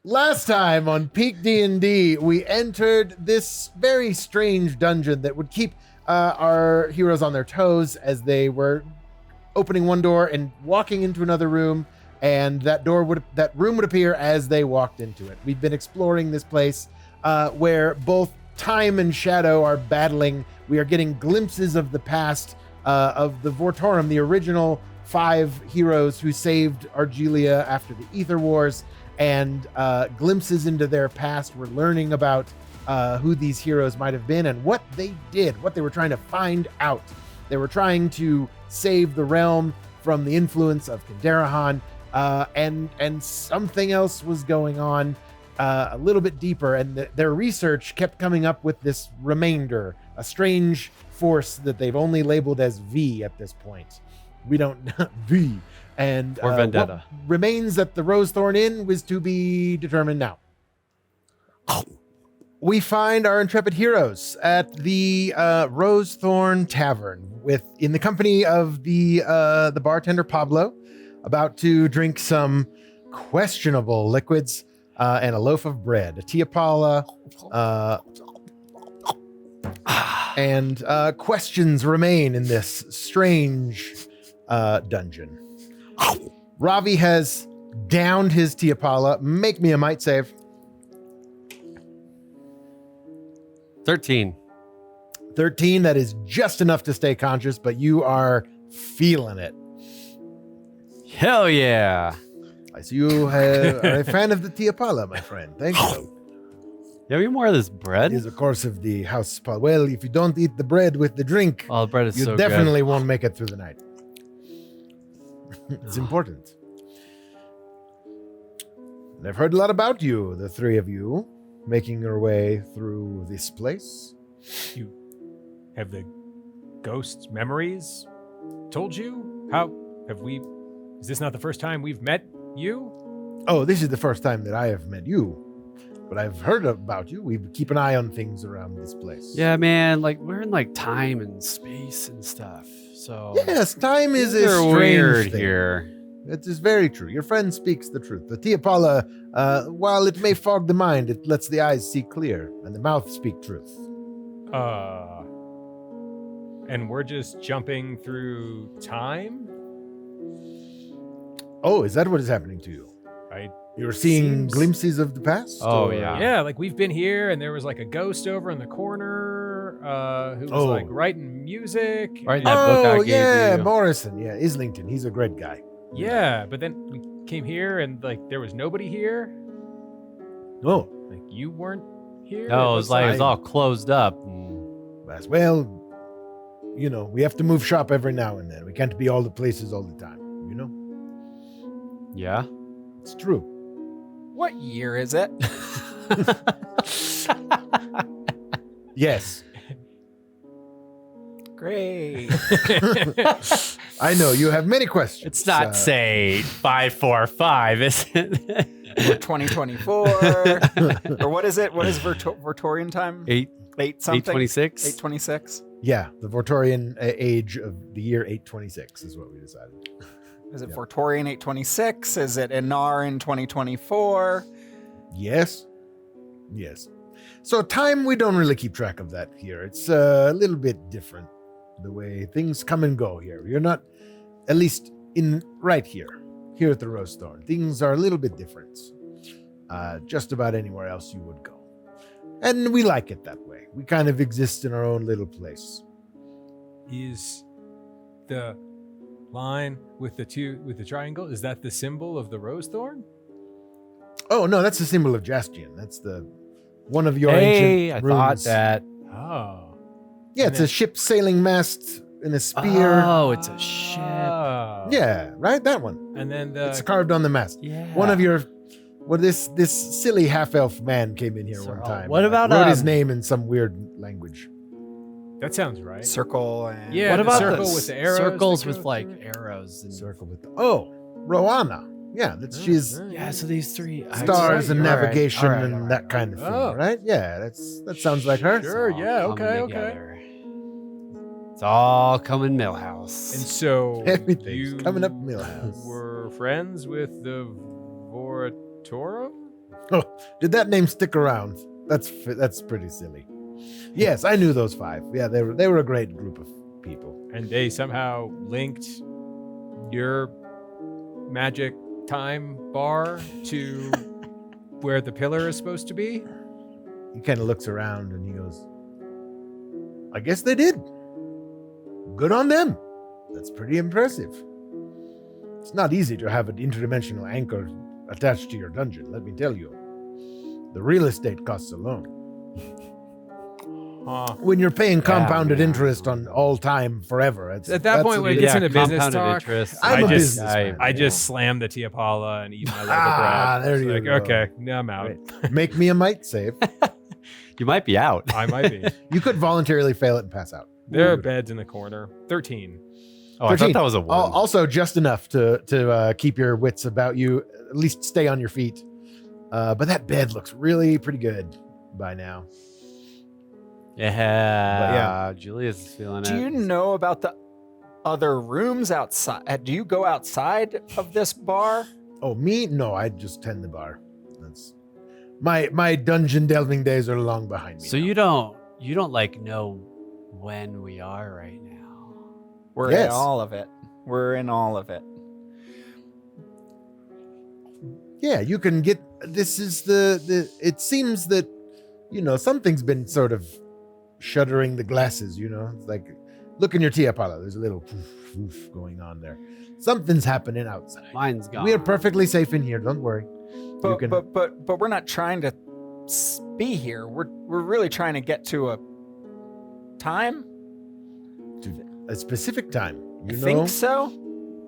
Last time on PeakD&D, we entered this very strange dungeon that would keep our heroes on their toes as they were opening one door and walking into another room, and that room would appear as they walked into it. We've been exploring this place where both time and shadow are battling. We are getting glimpses of the past of the Vortorum, the original 5 heroes who saved Argilia after the Ether Wars, and glimpses into their past. We're learning about who these heroes might have been and what they did, what they were trying to find out. They were trying to save the realm from the influence of Kandarahan, and something else was going on a little bit deeper, and their research kept coming up with this remainder, a strange force that they've only labeled as V at this point. We don't V. And or Vendetta. What remains at the Rosethorn Inn was to be determined now. We find our intrepid heroes at the Rosethorn Tavern in the company of the bartender Pablo, about to drink some questionable liquids and a loaf of bread, a tiapala, and questions remain in this strange dungeon. Ravi has downed his tiapala. Make me a might save. 13. 13, that is just enough to stay conscious, but you are feeling it. Hell yeah. I see you are a fan of the tiapala, my friend. Thank you. You have any more of this bread? It is, of course, of the house. Well, if you don't eat the bread with the drink, Oh, the bread is you so definitely good. won't make it through the night. It's important. And I've heard a lot about you, the 3 of you, making your way through this place. You have the ghost memories told you? How have we? Is this not the first time we've met you? Oh, this is the first time that I have met you, but I've heard about you. We keep an eye on things around this place. Yeah, man. Like we're in like time and space and stuff. So Yes, time is a they're strange weird thing. here. It is very true. Your friend speaks the truth. The tiapala, while it may fog the mind, it lets the eyes see clear, and the mouth speak truth. And we're just jumping through time? Oh, is that what is happening to you? You're seeing glimpses of the past? Oh, or- yeah. Yeah, like we've been here and there was like a ghost over in the corner who was like writing music. Right, and- that book I Oh, gave yeah, you. Morrison. Yeah, Islington. He's a great guy. Yeah, but then we came here and like there was nobody here. Oh, Like you weren't here. No, it was like it was like- all closed up. as well, you know, we have to move shop every now and then. We can't be all the places all the time, you know? Yeah. It's true. What year is it? Yes. Great. I know, you have many questions. It's not say 545, is it? 2024. Or what is it? What is Vortorian time? 8 something? 826. 826. Yeah, the Vortorian age of the year 826 is what we decided. Is it Yeah. Vortorian 826? Is it Inar in 2024? Yes. Yes. So time, we don't really keep track of that here. It's a little bit different, the way things come and go here. You're not, at least right here at the Rosethorn. Things are a little bit different. Just about anywhere else you would go. And we like it that way. We kind of exist in our own little place. Is the line with the triangle, is that the symbol of the Rosethorn? Oh, no, that's the symbol of Jastian. That's one of your Hey, I ancient thought runes. that. Oh. Yeah, it's a ship sailing mast and a spear. Oh, it's a ship. Oh. Yeah, right? That one. And then It's carved on the mast. Yeah. One of your... Well, this silly half-elf man came in here So, one time. what about, wrote his name in some weird language. that sounds right. Circle and Yeah, What the about circle the with the arrows circles that with go like through? arrows and Circle with the... Oh, Rowana. Yeah, she's yeah. So these 3 stars and All right, navigation all right, and all right, that all kind of thing, Oh. right? Yeah, that sounds like her. Sure, all yeah, coming okay. together. It's all coming Millhouse. And so Everything's you coming up Millhouse. were friends with the Vortorum? Oh, did that name stick around? That's pretty silly. Yes, I knew those 5. Yeah, they were a great group of people. And they somehow linked your magic time bar to where the pillar is supposed to be? He kind of looks around and he goes, I guess they did. Good on them. That's pretty impressive. It's not easy to have an interdimensional anchor attached to your dungeon, let me tell you. The real estate costs alone. When you're paying compounded interest on all time forever, at that point when it gets into business talk, interest. I'm a businessman. I just slam the Tia Paula and eat my leg of bread. There you go. Okay, now I'm out. Right. Make me a might save. You might be out. I might be. You could voluntarily fail it and pass out. There are beds in the corner. 13. Oh, I thought that was a 1. Also, just enough to keep your wits about you, at least stay on your feet. But that bed looks really pretty good by now. Yeah, Julia's feeling it. Do you know about the other rooms outside? Do you go outside of this bar? Oh, me? No, I just tend the bar. That's my dungeon delving days are long behind me. So now. you don't like know when we are right now. We're Yes. in all of it. We're in all of it. Yeah, you can get. This is the. It seems that, something's been sort of shuddering the glasses. It's like, look in your Tia Paula. There's a little poof, poof going on there. Something's happening outside. Mine's gone. We are perfectly safe in here. Don't worry. But we're not trying to be here. We're really trying to get to a time. A specific time. I think so.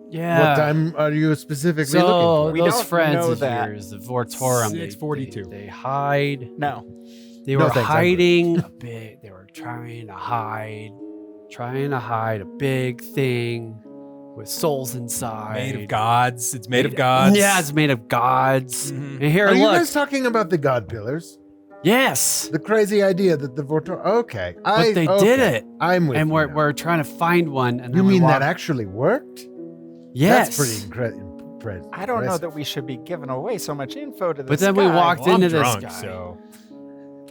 Yeah. What time are you specifically So looking for? We those don't friends know of that. yours, the Vortorum, 6:42. They hide. No. They No, were thanks, I'm hiding a bit. They were trying to hide a big thing with souls inside. Made of gods. It's made of gods. Yeah, it's made of gods. Mhm. And here, Are you look. guys talking about the God Pillars? Yes. The crazy idea that the Vortor. Okay, But they did it. I'm with And you we're now. we're trying to find one. And You then we mean that walk- actually worked? Yes. That's pretty impressive. I don't know that we should be giving away so much info to this But then we guy. walked Well, I'm into this drunk, guy. so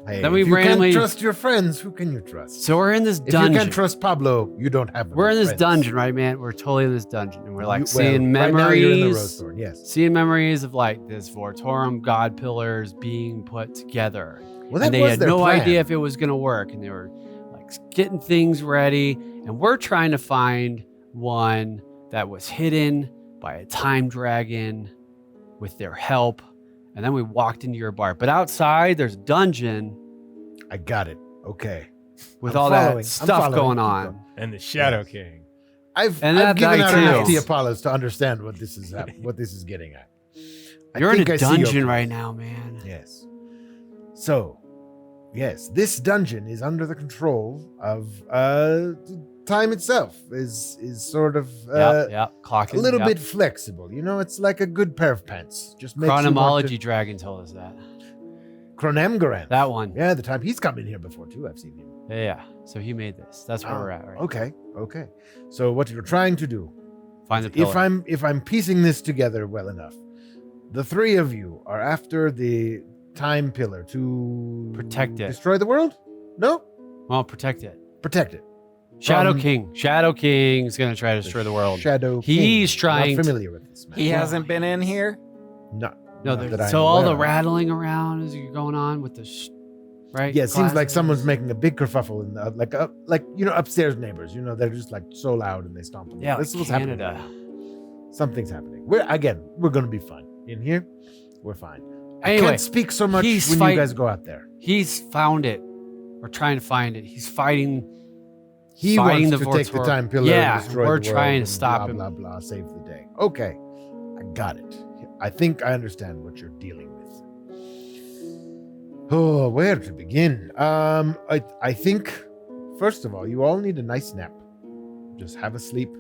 Hey, Then we if you randomly- can't trust your friends, who can you trust? So we're in this If you dungeon. can't trust Pablo, you don't have. We're in this friends. dungeon, right, man? We're totally in this dungeon. And we're like Well, seeing right memories. now you're in the Rosethorn, yes. Seeing memories of like this Vortorum god pillars being put together. Well, that And they was had their no plan. idea if it was going to work. And they were like getting things ready. And we're trying to find one that was hidden by a time dragon with their help. And then we walked into your bar. But outside, there's a dungeon I got it. Okay. with I'm all following. I'm that stuff following. going Keep on. going. and the Shadow Yes. King. I've And that given guy out too. enough Diapolos to understand what this is what this is getting at. I You're in think a I see your dungeon point. right now, man. Yes. So, yes, this dungeon is under the control of time itself. Is sort of Yep. Clocking. a little yep. bit flexible. It's like a good pair of pants. Just makes you want Chronomology Dragon told us that. Chronemgaran. That one. Yeah, the time he's come in here before too. I've seen him. Yeah. So he made this. That's where we're at, right? Okay. So what you're trying to do, Find the pillar. if I'm piecing this together well enough, the 3 of you are after the time pillar to Protect it. destroy the world. No, Well, protect it. protect it. Shadow From King. Shadow King's gonna try to destroy the world. Shadow. He's King. trying Not to- familiar with this man. He hasn't been in here. Not No, that there's, I'm so all aware the of. rattling around is going on with the right? Yeah, it seems like Glasses. someone's making a big kerfuffle in the, like upstairs neighbors. They're just like so loud and they stomp. On Yeah, this is like what's happening. Canada. right now. Something's happening. We're gonna be fine in here. We're fine. I Anyway, can't speak so much he's when fight- you guys go out there. He's found it. We're trying to find it. He's fighting. He fighting wants the to take the Vortor- time pillar. Yeah, and destroy we're the world trying to and stop blah, him. Blah blah. Save the day. Okay, I got it. I think I understand what you're dealing with. Oh, where to begin? I think first of all, you all need a nice nap. Just have a sleep.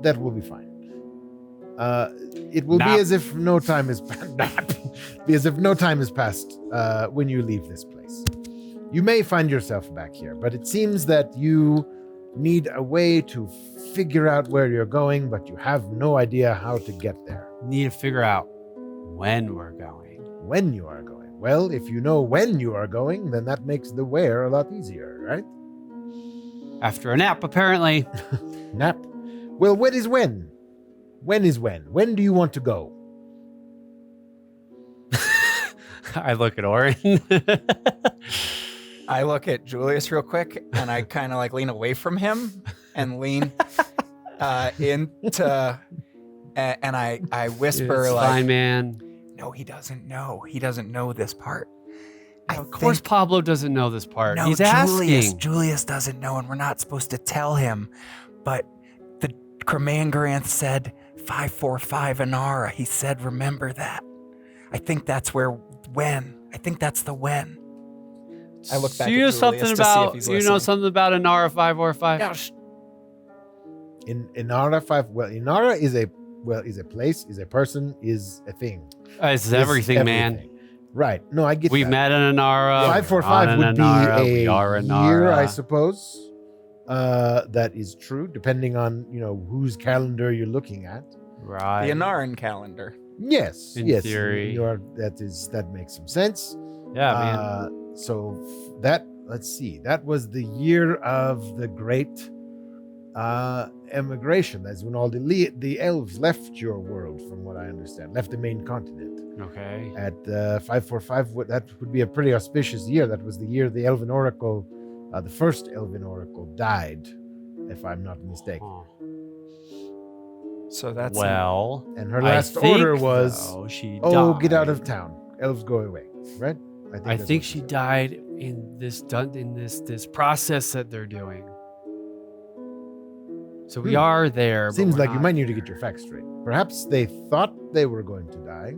That will be fine. It will Nap. be as if no time is be as if no time has passed when you leave this place. You may find yourself back here, but it seems that you need a way to figure out where you're going, but you have no idea how to get there. Need to figure out when we're going. When you are going. Well, if you know when you are going, then that makes the where a lot easier, right? After a nap, apparently. Nap. Well, when is when? When is when? When do you want to go? I look at Orin. I look at Julius real quick, and I kind of like lean away from him and lean into, and I whisper It's like, fine, man. "No, he doesn't know. He doesn't know this part." Of course, Pablo doesn't know this part. No, He's Julius. asking. Julius doesn't know, and we're not supposed to tell him. But the Cremangranth said 545 Inara. He said, "Remember that." I think that's when. I think that's the when. I look back So you know at Julius to see if he's you know listening. something about Inara 545? No, In Inara 5, well, Inara is a place, is a person, is a thing. It's Is everything, man. everything. Right. No, I get We that. met in Inara. 545 would be We are a Inara. year, I suppose. That is true, depending on, whose calendar you're looking at. Right. the Inaran calendar. Yes. In yes. theory. That makes some sense. Yeah, man. So let's see. That was the year of the great emigration. That's when all the elves left your world, from what I understand, left the main continent. Okay. At 545, that would be a pretty auspicious year. That was the year the Elven Oracle, the first Elven Oracle, died, if I'm not mistaken. Huh. So that's Well, And her I last think, order was, though, she get out died. of town. Elves go away, right? I that's think what she said. died in this process that they're doing. So we are there. but Seems we're like you not might need to there. get your facts straight. Perhaps they thought they were going to die.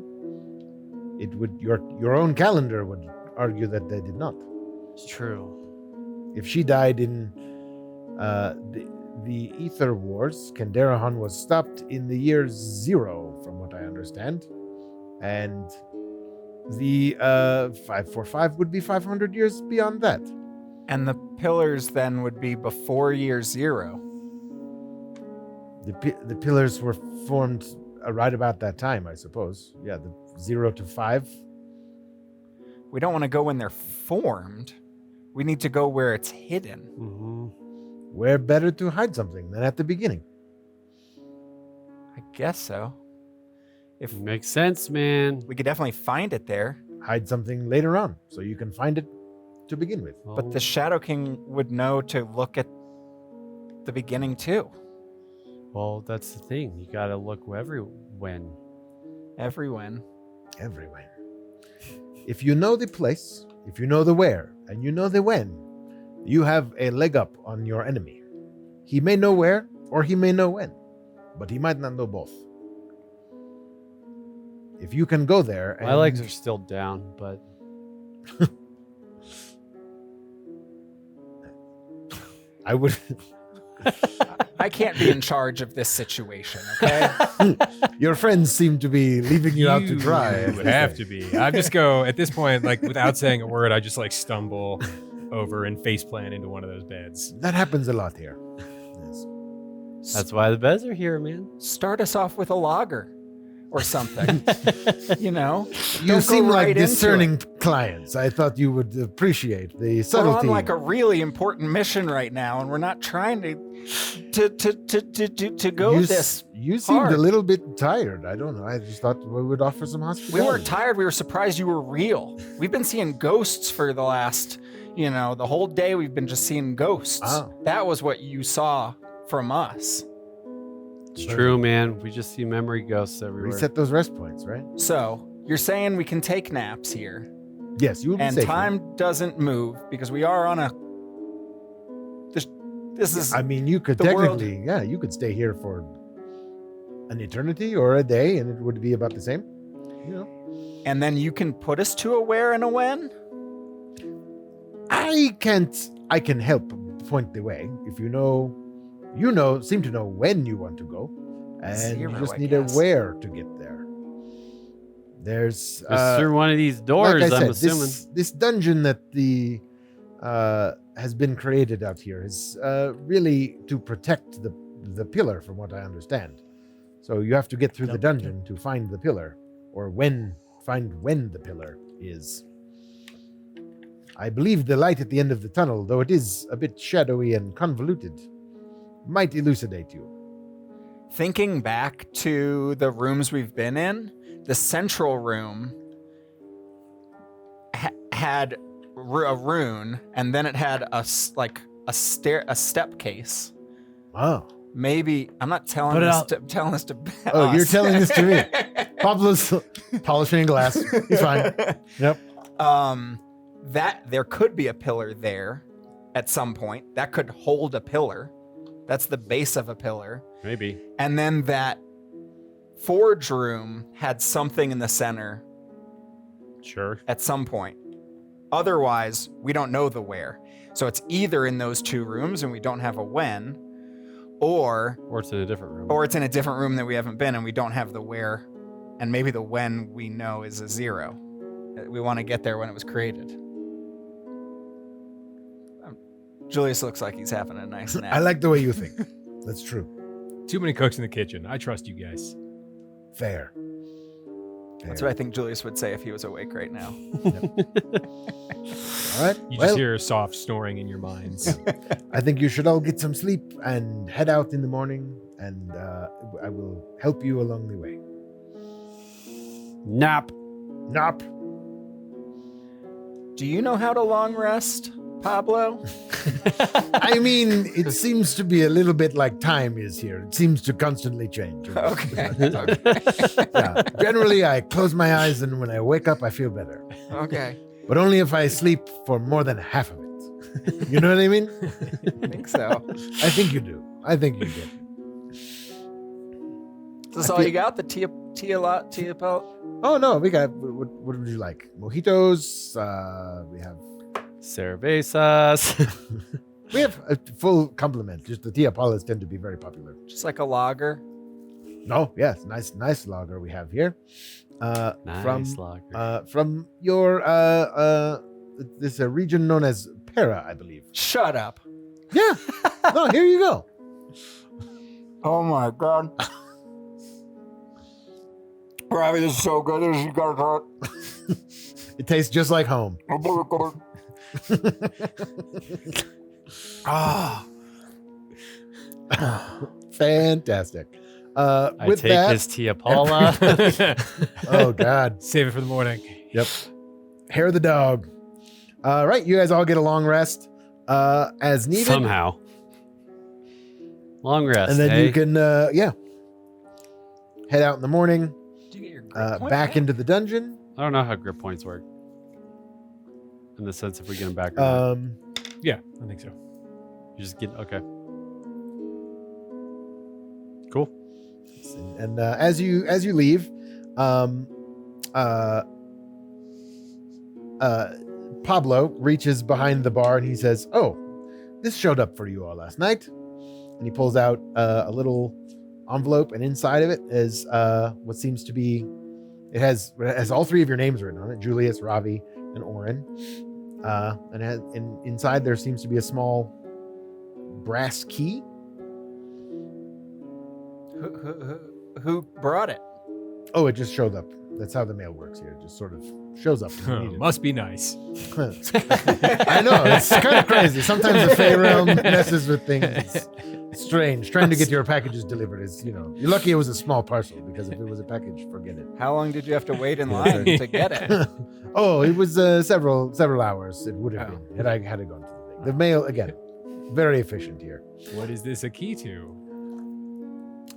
It would your own calendar would argue that they did not. It's true. If she died in the Ether Wars, Kanderahan was stopped in the year 0, from what I understand, and the 545 would be 500 years beyond that. and the pillars then would be before year 0. The pillars were formed right about that time, I suppose. Yeah, the 0 to 5. We don't want to go when they're formed. We need to go where it's hidden. Mm-hmm. Where better to hide something than at the beginning? I guess so. If Makes sense, man. we could definitely find it there, Hide something later on so you can find it to begin with. but the Shadow King would know to look at the beginning too. Well, that's the thing. You got to look when. Everyone. Everywhere. If you know the place, if you know the where, and you know the when, you have a leg up on your enemy. He may know where, or he may know when, but he might not know both. If you can go there, and My legs are still down, but I would. I can't be in charge of this situation, okay? Your friends seem to be leaving you out to dry. You would have to be. I just go at this point, like without saying a word, I just like stumble over and faceplant into one of those beds. That happens a lot here. Yes. that's why the beds are here, man. Start us off with a lager or something. You Don't go seem like right into discerning clients. I thought you would appreciate the We're subtlety. on like a really important mission right now, and we're not trying to go you, this. You seemed hard. a little bit tired. I don't know. I just thought we would offer some We hospitality. weren't tired. We were surprised you were real. We've been seeing ghosts for the last, the whole day. We've been just seeing ghosts. Oh. That was what you saw from us. It's true, man. We just see memory ghosts everywhere. Reset those rest points, right? So you're saying we can take naps here, Yes, you will be and safe. time doesn't move because we are on a. This is. I mean, you could the world- technically, you could stay here for an eternity or a day, and it would be about the same. And then you can put us to a where and a when. I can help point the way. If you seem to know when you want to go, and 0, you just I need guess. a where to get there. There's It's through one of these doors, like I I'm said, assuming. this dungeon that the has been created out here is really to protect the pillar, from what I understand. So you have to get through the dungeon to find the pillar, or when find when the pillar is. I believe the light at the end of the tunnel, though it is a bit shadowy and convoluted, might elucidate you. Thinking back to the rooms we've been in, the central room had a rune, and then it had a step case. Oh. Maybe I'm not telling this to Oh, us. you're telling this to me. Pablo's polishing glass. He's fine. Yep. That there could be a pillar there at some point. That could hold a pillar. That's the base of a pillar. Maybe. And then that forge room had something in the center. Sure. At some point. Otherwise, we don't know the where. So it's either in those two rooms and we don't have a when, or it's in a different room. Or it's in a different room that we haven't been and we don't have the where, and maybe the when we know is a 0. We want to get there when it was created. Julius looks like he's having a nice nap. I like the way you think. That's true. Too many cooks in the kitchen. I trust you guys. Fair. That's what I think Julius would say if he was awake right now. All right. You just hear soft snoring in your minds. I think you should all get some sleep and head out in the morning, and I will help you along the way. Nap. Nap. Do you know how to long rest, Pablo? I mean, it seems to be a little bit like time is here. It seems to constantly change. Okay. Yeah. Generally, I close my eyes, and when I wake up, I feel better. Okay. But only if I sleep for more than half of it. You know what I mean? I think so. I think you do. I think you do. Is this all you got? The Tia Pel? Oh, no. We got, what would you like? Mojitos. We have Cervezas. We have a full complement. Just the Tia Paulas tend to be very popular. Just like a lager? No, yes, nice lager we have here. Nice lager. From your this region known as Para, I believe. Shut up. Yeah. No, here you go. Oh my god. Robbie, this is so good. You gotta try it. It tastes just like home. Ah. Fantastic. I With take that, his Tia Paula. oh God. Save it for the morning. Yep. Hair of the dog. Right, you guys all get a long rest as needed. Somehow. Long rest. And then hey? you can head out in the morning, Do you get your grip point back back? into the dungeon. I don't know how grip points work. In the sense if we get them back or not. Yeah, I think so. You just get, okay. Cool. And as you leave, Pablo reaches behind the bar and he says, "Oh, this showed up for you all last night." And he pulls out a little envelope, and inside of it is what seems to be. It has all 3 of your names written on it: Julius, Ravi, and Oren. And inside there seems to be a small brass key. Who brought it? Oh, it just showed up. That's how the mail works here. It just sort of shows up. when you need it. Must be nice. I know, it's kind of crazy. Sometimes the Fey realm messes with things. It's strange. Trying to get your packages delivered is, you're lucky it was a small parcel, because if it was a package, forget it. How long did you have to wait in line to get it? Oh, it was several hours. It would have been. And I had to go into the thing. The mail, again, very efficient here. What is this a key to?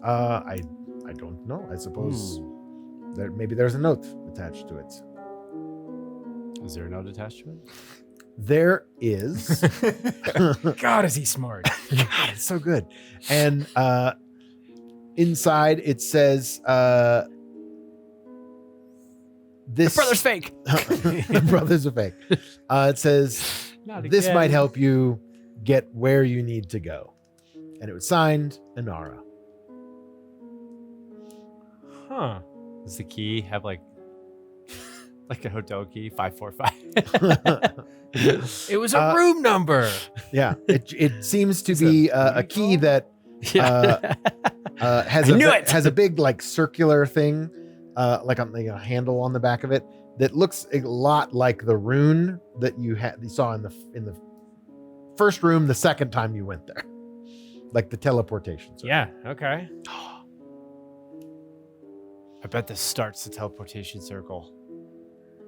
I don't know. I suppose maybe there's a note attached to it. Is there a note attached to it? There is. God, is he smart? God, it's so good. And inside it says, "This The brother's fake. the brothers are fake." It says, Not "This again. might help you get where you need to go." And it was signed Inara. Huh. Does the key have like a hotel key? 545. It was a room number. Yeah, it seems to be a key that Yeah. has I knew it. has a big like circular thing like a handle on the back of it that looks a lot like the rune that you saw in the first room the second time you went there, like the teleportation. Yeah. Okay. I bet this starts the teleportation circle.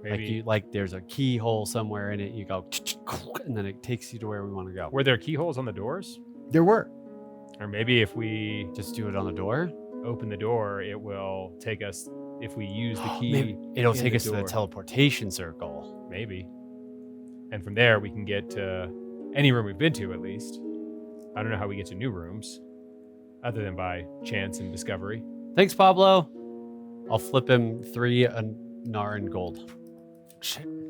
Maybe. There's a keyhole somewhere in it. You go, and then it takes you to where we want to go. Were there keyholes on the doors? There were. Or maybe if we Just do it on the door. open the door, it will take us. If we use the key, Maybe it'll in take the us to the door. teleportation circle. Maybe. And from there, we can get to any room we've been to, at least. I don't know how we get to new rooms, other than by chance and discovery. Thanks, Pablo. I'll flip him 3 Naran gold.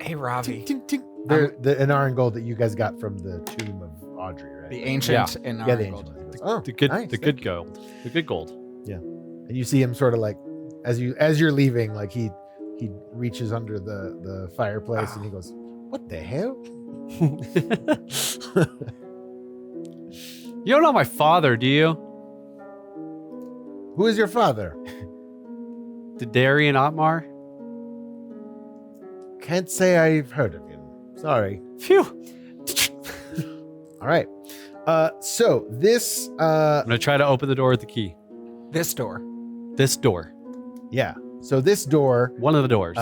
Hey, Ravi. Tink, tink, tink. The Inaran gold that you guys got from the tomb of Audrey, right? The ancient and Yeah, the ancient. Oh, The good, nice. the good gold. The good gold. And you see him sort of like as you're leaving, like he reaches under the fireplace and he goes, "What the hell?" You don't know my father, do you? Who is your father? Darian Otmar? Can't say I've heard of him. Sorry. Phew. All right. So this I'm gonna try to open the door with the key. This door. This door. yeah. So this door One of the doors.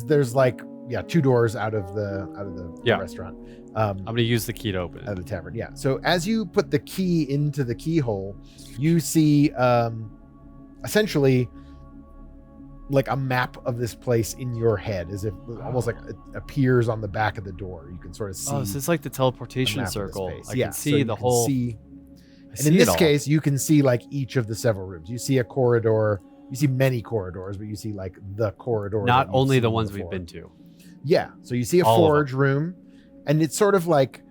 there's like 2 doors out of the Yeah. restaurant. I'm gonna use the key to open Out it. of the tavern. Yeah. So as you put the key into the keyhole, you see essentially like a map of this place in your head, as if almost like it appears on the back of the door. You can sort of see. Oh, this is like the a teleportation map of this circle. space. I Yeah, can so see you the can whole. see- I and see in it this all. case, you can see like each of the several rooms. You see a corridor. You see many corridors, but you see like the corridor. not that you've only the seen ones before. we've been to. Yeah. So you see a All of them. forge room, and it's sort of like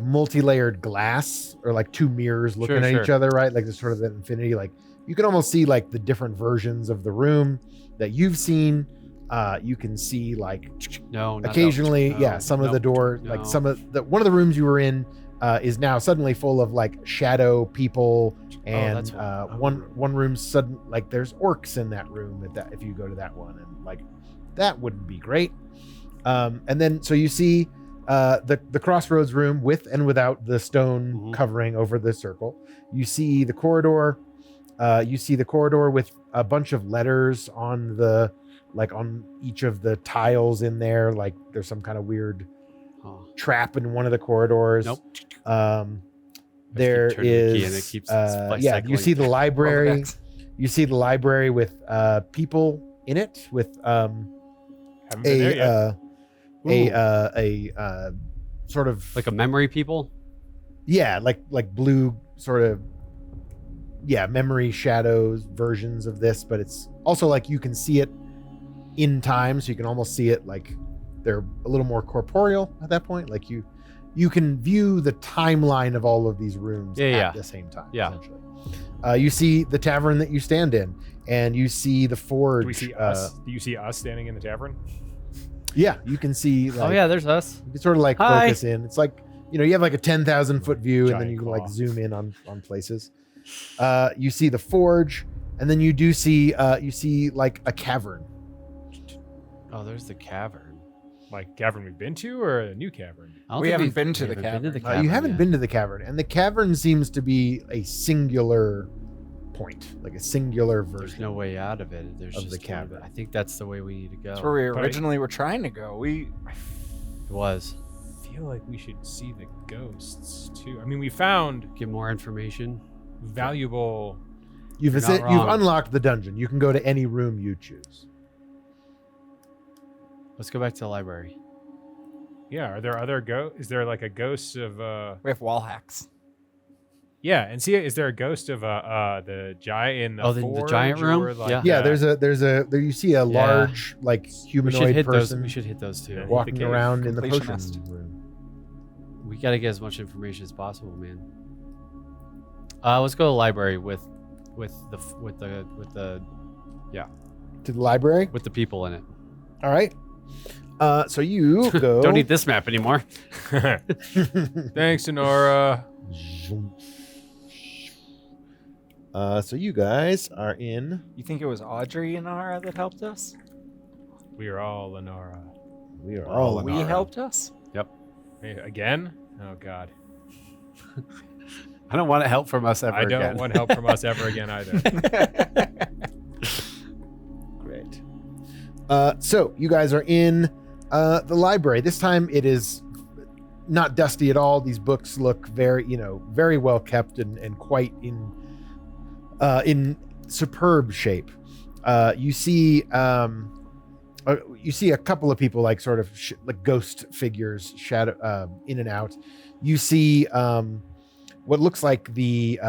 multi-layered glass or like 2 mirrors looking at Sure. each other, right? Like there's sort of that infinity. Like you can almost see like the different versions of the room that you've seen. You can see like No, not occasionally, no, some of no, the door, no. like some of the one of the rooms you were in is now suddenly full of like shadow people, and that's one. one room's sudden like there's orcs in that room if you go to that one, and like that wouldn't be great. And then so you see the crossroads room with and without the stone Mhm. covering over the circle. You see the corridor. You see the corridor with a bunch of letters on on each of the tiles in there. Like there's some kind of weird Oh. trap in one of the corridors. Nope. There keep turning the key and it is, keeps you cycling. see the library. Rolodex. You see the library with people in it with Haven't been there yet. a sort of like a memory people. like blue sort of memory shadows versions of this, but it's also like you can see it in time, so you can almost see it like they're a little more corporeal at that point. Like you can view the timeline of all of these rooms at the same time. Yeah. Essentially. You see the tavern that you stand in, and you see the forge. Do we see us? Do you see us standing in the tavern? Yeah, you can see. Like, Oh yeah, there's us. you can sort of like Hi. focus in. It's like, you have like a 10,000 foot view, and then Giant you can claw. like zoom in on places. You see the forge, and then you do see like a cavern. Oh, there's the cavern. Like cavern we've been to, or a new cavern? I don't We think haven't we've- been to we the haven't been cavern. You haven't yet. been to the cavern, and the cavern seems to be a singular point, like a singular There's version. no way out of it. There's of just the one. cavern. I think that's the way we need to go. That's where we But I- originally were trying to go. It was. feel like we should see the ghosts too. I mean, we found Get more information. valuable. You've You're not you've wrong. unlocked the dungeon. You can go to any room you choose. Let's go back to the library. Yeah, are there other Is there like a ghost of? We have wall hacks. Yeah, and see, is there a ghost of the giant in the? Oh, the forge, giant room? or, like, Yeah. Yeah, there you see a large like We should humanoid hit those. person We should hit those Yeah. too. Walk- walking the cave. around in the potion Completionist. room. We gotta get as much information as possible, man. Let's go to the library with the To the library. with the people in it. All right. So you go. Don't need this map anymore. Thanks, Sonora. So you guys are in. You think it was Audrey and Ara that helped us? We are all Lenara. We are all all. in We Ara. helped us? Hey, again? Oh God. I don't want help from us ever I don't again. want help from us ever again either. Great. So you guys are in the library. This time it is not dusty at all. These books look very, very well kept and quite in superb shape. You see a couple of people like sort of like ghost figures shadow in and out. You see what looks like the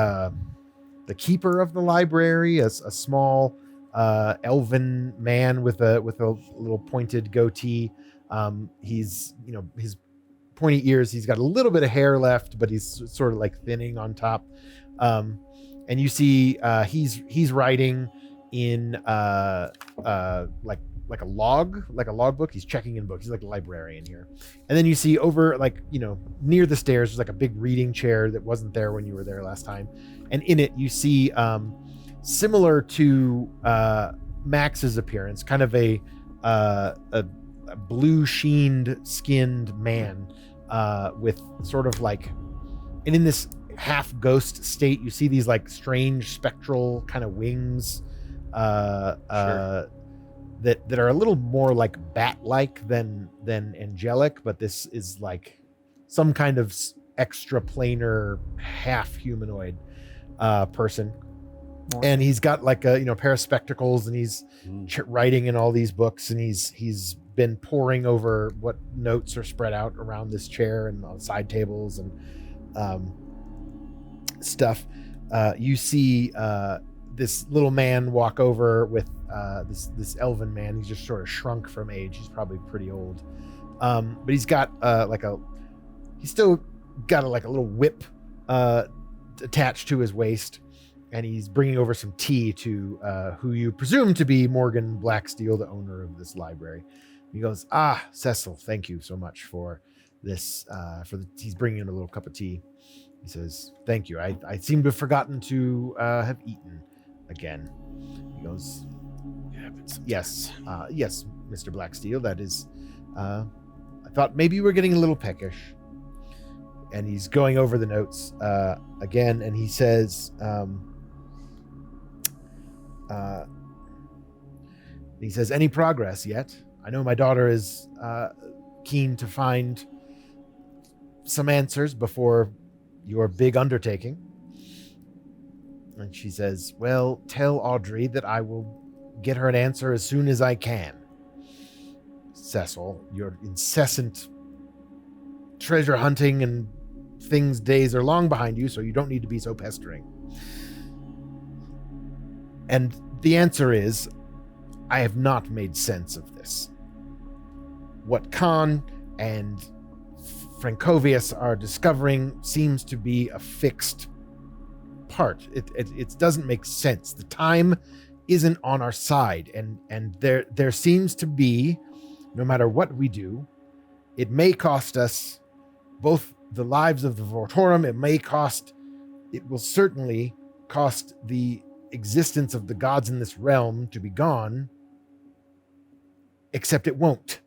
keeper of the library, a small elven man with a little pointed goatee. He's his pointy ears. He's got a little bit of hair left, but he's sort of like thinning on top. And you see he's writing in like a log book. He's checking in books. He's like a librarian here. And then you see over near the stairs, there's like a big reading chair that wasn't there when you were there last time. And in it, you see similar to Max's appearance, kind of a blue skinned man with sort of like, and in this half ghost state, you see these like strange spectral kind of wings that are a little more like bat-like than angelic, but this is like some kind of extra planar half humanoid person. And he's got like a pair of spectacles, and he's writing in all these books, and he's been poring over what notes are spread out around this chair and on side tables and stuff. You see this little man walk over with this elven man. He's just sort of shrunk from age. He's probably pretty old, but he's got he's still got a little whip attached to his waist, and he's bringing over some tea to who you presume to be Morgan Blacksteel, the owner of this library. He goes, Cecil, thank you so much for this. He's bringing in a little cup of tea. He says, thank you. I seem to have forgotten to have eaten again. He goes, yes, Mr. Blacksteel, that is, I thought maybe you were getting a little peckish. And he's going over the notes again, and he says, any progress yet? I know my daughter is keen to find some answers before your big undertaking. And she says, well, tell Audrey that I will get her an answer as soon as I can. Cecil, your incessant treasure hunting and things days are long behind you, so you don't need to be so pestering. And the answer is, I have not made sense of this. What Khan and Francovius are discovering seems to be a fixed part. It doesn't make sense. The time isn't on our side, and there seems to be, no matter what we do, it may cost us both the lives of the Vortorum. It will certainly cost the existence of the gods in this realm to be gone, except it won't.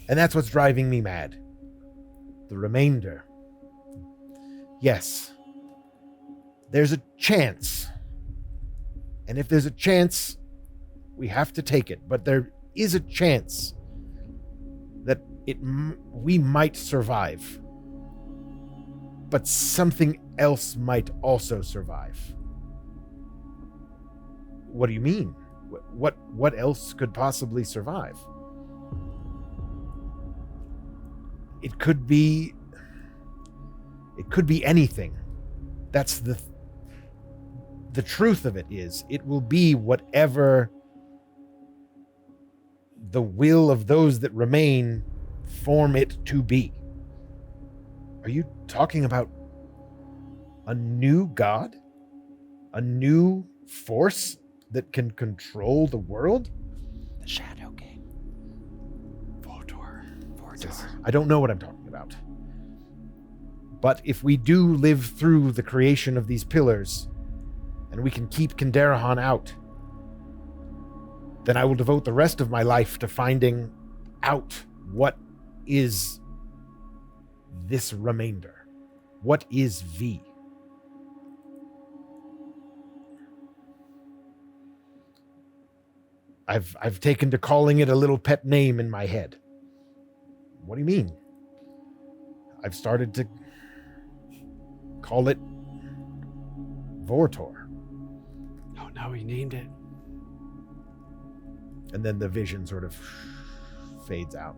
And that's what's driving me mad. The remainder. Yes. There's a chance. And if there's a chance, we have to take it. But there is a chance that we might survive. But something else might also survive. What do you mean? What else could possibly survive? It could be anything. That's the truth of it is, it will be whatever the will of those that remain form it to be. Are you talking about a new god? A new force that can control the world? The Shadow King. Vortor. I don't know what I'm talking about. But if we do live through the creation of these pillars, and we can keep Kandarahan out, then I will devote the rest of my life to finding out what is this remainder. What is V? I've taken to calling it a little pet name in my head. What do you mean? I've started to call it Vortor. Oh no, he named it. And then the vision sort of fades out.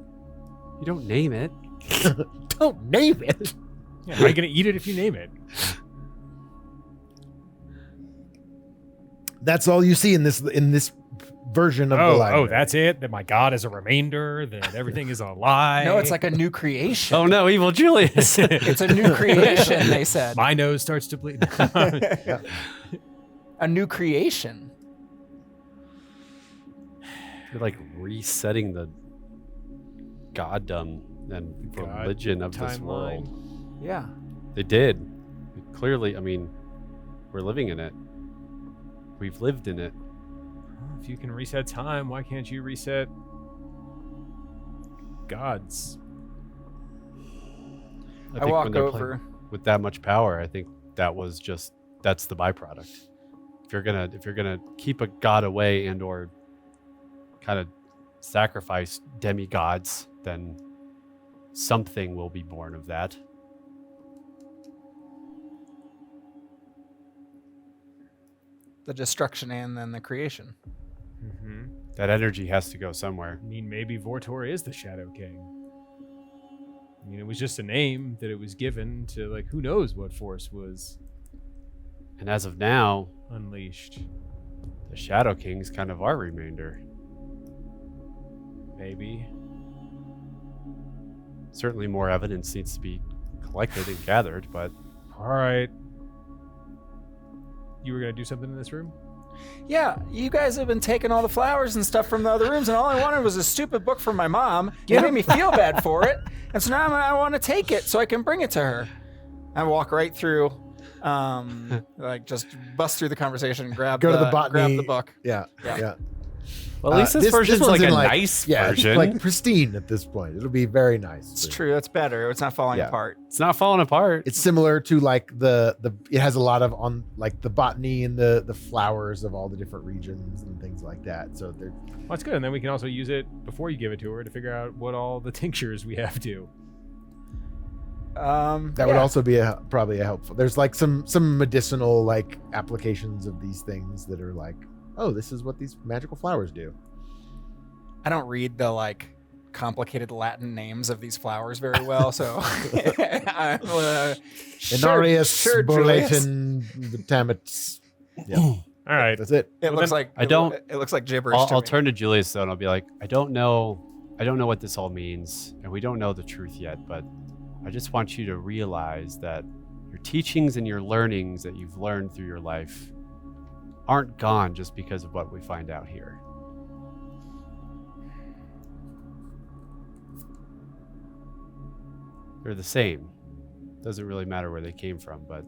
You don't name it. Don't name it. Yeah, how are you going to eat it if you name it? That's all you see in this version of the library. Oh, that's it? That my God is a remainder? That everything is a lie? No, it's like a new creation. Oh no, evil Julius. It's a new creation, they said. My nose starts to bleed. Yeah. A new creation. You're like resetting the goddom and religion of this world. Yeah. They did. Clearly, I mean, we're living in it. We've lived in it. If you can reset time, why can't you reset gods? I I think walk when they're over. playing with that much power, I think that's the byproduct. If you're gonna keep a god away and or kind of sacrifice demigods, then something will be born of that. The destruction and then the creation. Mm-hmm. That energy has to go somewhere. I mean, maybe Vortor is the Shadow King. I mean, it was just a name that it was given to, like, who knows what force was And as of now, unleashed. the Shadow King's kind of our remainder. Maybe. Certainly more evidence needs to be collected and gathered, but All right. You were going to do something in this room? Yeah, you guys have been taking all the flowers and stuff from the other rooms, and all I wanted was a stupid book from my mom. It made me feel bad for it, and so now I want to take it so I can bring it to her. I walk right through, like just bust through the conversation and grab Go to the grab botany. the book. Yeah. Yeah. Yeah. well, at least this version's one's like in, a nice yeah, version. It's like pristine at this point. It'll be very nice. It's true. It's better. It's not falling Yeah. apart. It's not falling apart. It's similar to like the it has a lot of on like the botany and the flowers of all the different regions and things like that. So they're Well, that's good. And then we can also use it before you give it to her to figure out what all the tinctures we have do. that would also be probably a helpful. There's like some medicinal like applications of these things that are like, oh, this is what these magical flowers do. I don't read the like complicated Latin names of these flowers very well, so I'm, Inarius, Julius. Boletin, Vitamits. Yeah, All right. that's it. It looks like I don't- It looks like gibberish. to I'll me. turn to Julius though, and I'll be like, I don't know what this all means, and we don't know the truth yet, but I just want you to realize that your teachings and your learnings that you've learned through your life aren't gone just because of what we find out here. They're the same. Doesn't really matter where they came from, but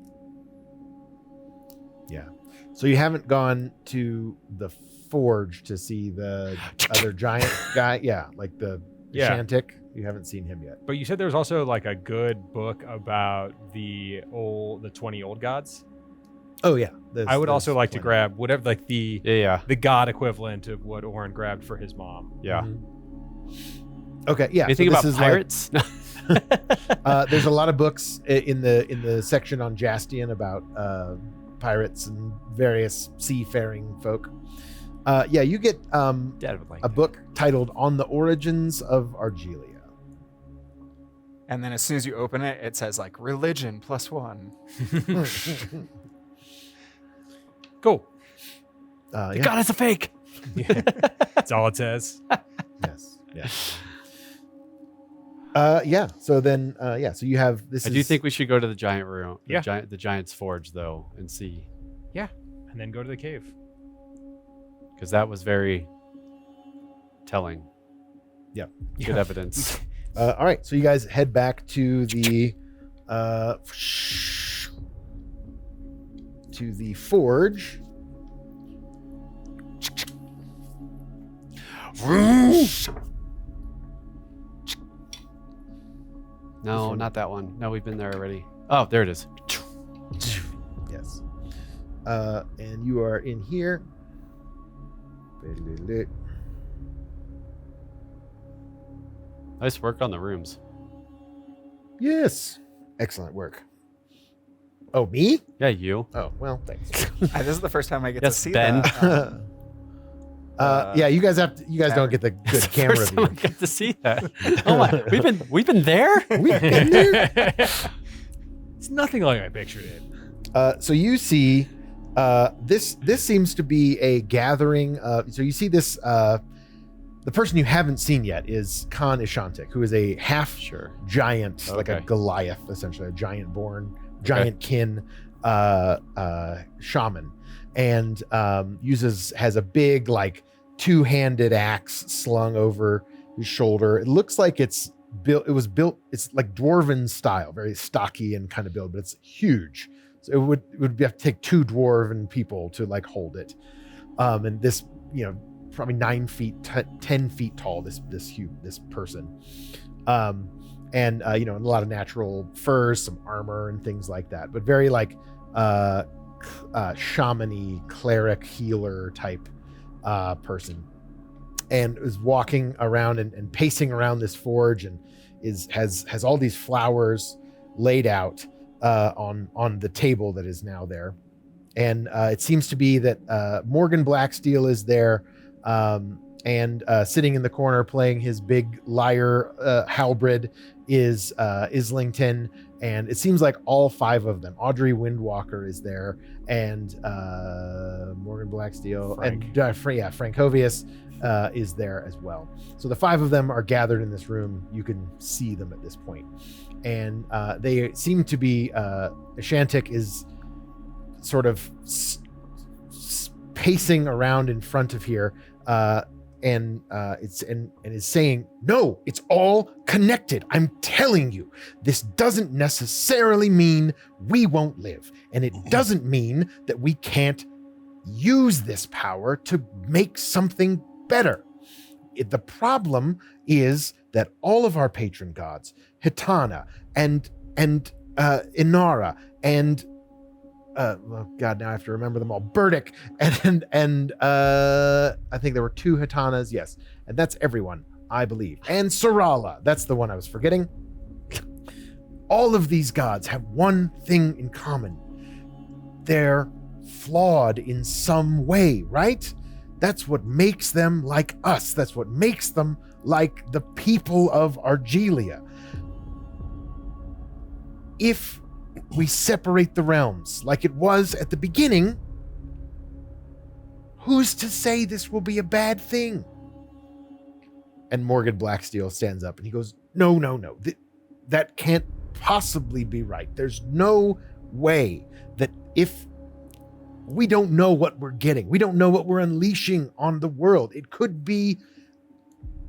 Yeah. So you haven't gone to the forge to see the other giant guy? Yeah, like the Yeah. Shantic. You haven't seen him yet. But you said there was also like a good book about the 20 old gods. Oh yeah. I would also there's like to plenty. grab whatever, like the yeah. god equivalent of what Oren grabbed for his mom. Yeah. Mhm. Okay. Yeah. Anything so about this is pirates? there's a lot of books in the section on Jastian about pirates and various seafaring folk. Yeah, you get Dad would like a book titled "On the Origins of Argilia." And then as soon as you open it, it says like religion +1. Cool. The Yeah. God is a fake. Yeah. That's all it says. Yes. Yeah. Yeah. So then, yeah. So you have this. I is, do think we should go to the giant room, Yeah. the giant's forge, though, and see, And then go to the cave. because that was very telling. Yeah. Good evidence. all right. So you guys head back to the to the forge. No, not that one. No, we've been there already. Oh, there it is. Yes. And you are in here. Nice work on the rooms. Yes. Excellent work. Oh, me? Yeah, you. Oh, well, thanks. This is the first time I get Yes, to see Ben. that. Yeah, you guys don't get the good It's the camera first time I view. get to see that. Oh my, we've been there. We've been there. It's nothing like I pictured it. So you see, this seems to be a gathering. So you see this. The person you haven't seen yet is Khan Ishantik, who is a half giant, like a Okay. Goliath, essentially a giant-born, giant-kin shaman, and has a big, like, two-handed axe slung over his shoulder. It looks like it's built. It was built. It's like dwarven style, very stocky and kind of build, but it's huge. So it would have to take two dwarven people to like hold it. And this, probably 9 feet, 10 feet tall. This person, and a lot of natural furs, some armor and things like that, but very like shaman-y, cleric, healer type person, and is walking around and pacing around this forge, and has all these flowers laid out on the table that is now there. And it seems to be that Morgan Blacksteel is there, and sitting in the corner playing his big lyre halberd is Islington, and it seems like all 5 of them. Audrey Windwalker is there, and Morgan Blacksteel, Frank. and Frankovius is there as well. So the 5 of them are gathered in this room. You can see them at this point, and they seem to be. Shantik is sort of pacing around in front of here, and is saying, "No, it's all connected. I'm telling you, this doesn't necessarily mean we won't live, and it doesn't mean that we can't use this power to make something better. The problem is that all of our patron gods, Hitana and Inara and God, now I have to remember them all. Burdick and I think there were 2 Hitanas, yes, and that's everyone, I believe. And Sarala, that's the one I was forgetting. All of these gods have one thing in common. They're flawed in some way, right? That's what makes them like us. That's what makes them like the people of Argilia. If we separate the realms like it was at the beginning, who's to say this will be a bad thing?" And Morgan Blacksteel stands up and he goes, No. That can't possibly be right. There's no way that if we don't know what we're getting, we don't know what we're unleashing on the world. It could be